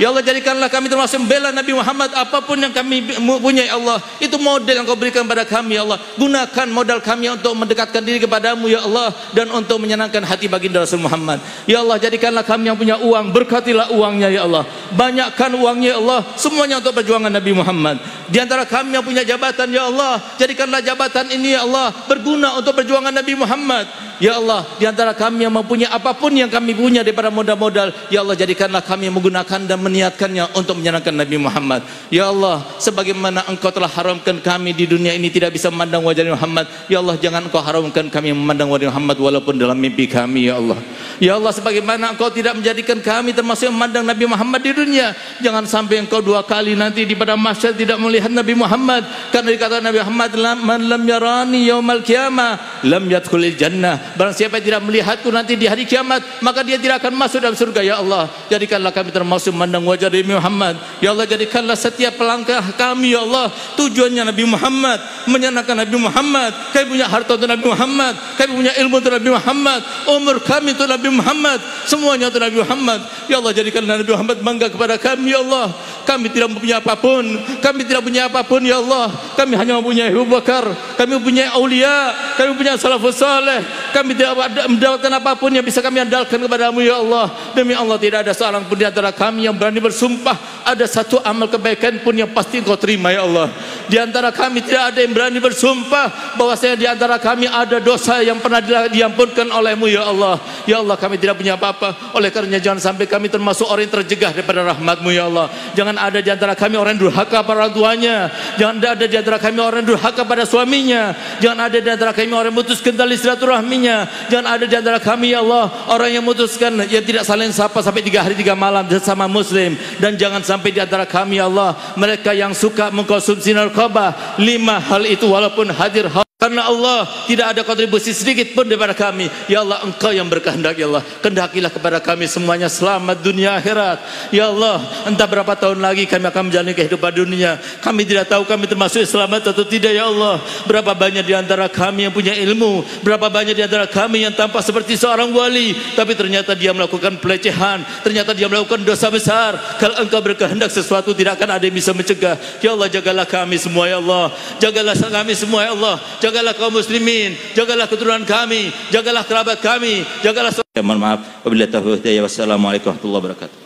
Ya Allah, jadikanlah kami termasuk membela Nabi Muhammad. Apapun yang kami punya, ya Allah, itu model yang kau berikan pada kami, ya Allah. Gunakan modal kami untuk mendekatkan diri kepadamu, ya Allah, dan untuk menyenangkan hati baginda Rasul Muhammad. Ya Allah, jadikanlah kami yang punya uang, berkatilah uangnya, ya Allah. Banyakkan uangnya, ya Allah, semuanya untuk perjuangan Nabi Muhammad. Di antara kami yang punya jabatan, ya Allah, jadikanlah jabatan ini, ya Allah, berguna untuk perjuangan Nabi Muhammad. Ya Allah, di antara kami yang mempunyai apapun yang kami punya daripada modal-modal, ya Allah, jadikanlah kami yang menggunakan dan meniatkannya untuk menyenangkan Nabi Muhammad. Ya Allah, sebagaimana engkau telah haramkan kami di dunia ini tidak bisa memandang wajah Nabi Muhammad, ya Allah, jangan engkau haramkan kami memandang wajah Muhammad walaupun dalam mimpi kami, ya Allah. Ya Allah, sebagaimana engkau tidak menjadikan kami termasuk yang memandang Nabi Muhammad di dunia, jangan sampai engkau dua kali nanti di pada mahsyar tidak melihat Nabi Muhammad, karena dikatakan Nabi Muhammad, man lam yarani yaumal qiyamah lam yadkhulil jannah. Barang siapa yang tidak melihatku nanti di hari kiamat, maka dia tidak akan masuk dalam surga. Ya Allah, jadikanlah kami termasuk memandang wajah Nabi Muhammad. Ya Allah, jadikanlah setiap langkah kami, ya Allah, tujuannya Nabi Muhammad, menyenangkan Nabi Muhammad. Kami punya harta untuk Nabi Muhammad, kami punya ilmu untuk Nabi Muhammad, umur kami untuk Nabi Muhammad, semuanya untuk Nabi Muhammad. Ya Allah, jadikanlah Nabi Muhammad bangga kepada kami, ya Allah. Kami tidak mempunyai apapun, kami tidak punya apapun, ya Allah. Kami hanya mempunyai Abu Bakar, kami mempunyai aulia, kami mempunyai salafus saleh. Kami tidak mendapatkan apapun yang bisa kami andalkan kepadamu, ya Allah. Demi Allah, tidak ada seorang pun di antara kami yang berani bersumpah ada satu amal kebaikan pun yang pasti engkau terima, ya Allah. Di antara kami tidak ada yang berani bersumpah bahwasanya di antara kami ada dosa yang pernah diampunkan oleh-Mu ya Allah. Ya Allah, kami tidak punya apa-apa. Oleh karenanya jangan sampai kami termasuk orang yang terjegah daripada rahmat-Mu ya Allah. Jangan ada di antara kami orang yang durhaka pada orang tuanya. Jangan ada di antara kami orang yang durhaka pada suaminya. Jangan ada di antara kami orang yang memutuskan tali silaturahminya. Jangan ada di antara kami ya Allah orang yang memutuskan yang tidak saling sapa sampai 3 hari 3 malam sesama muslim. Dan jangan sampai di antara kami ya Allah mereka yang suka mengkonsumsi narkoba. 5 hal itu walaupun hadir karena Allah tidak ada kontribusi sedikit pun daripada kami. Ya Allah, Engkau yang berkehendak ya Allah. Kehendakilah kepada kami semuanya selamat dunia akhirat. Ya Allah, entah berapa tahun lagi kami akan menjalani kehidupan dunia. Kami tidak tahu kami termasuk selamat atau tidak ya Allah. Berapa banyak di antara kami yang punya ilmu, berapa banyak di antara kami yang tampak seperti seorang wali, tapi ternyata dia melakukan pelecehan, ternyata dia melakukan dosa besar. Kalau Engkau berkehendak sesuatu tidak akan ada yang bisa mencegah. Ya Allah, jagalah kami semua ya Allah. Jagalah kami semua ya Allah. Jagalah kaum muslimin, jagalah keturunan kami, jagalah kerabat kami, jagalah. Mohon maaf. Wabillahi taufiq. Wassalamualaikum warahmatullahi wabarakatuh.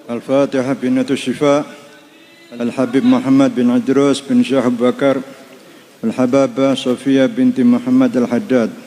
Al-Fatihah binatu syifa. Al-Habib Muhammad bin Idrus bin Syekh Abu Bakar. Al-Hababah Sofia binti Muhammad Al-Haddad.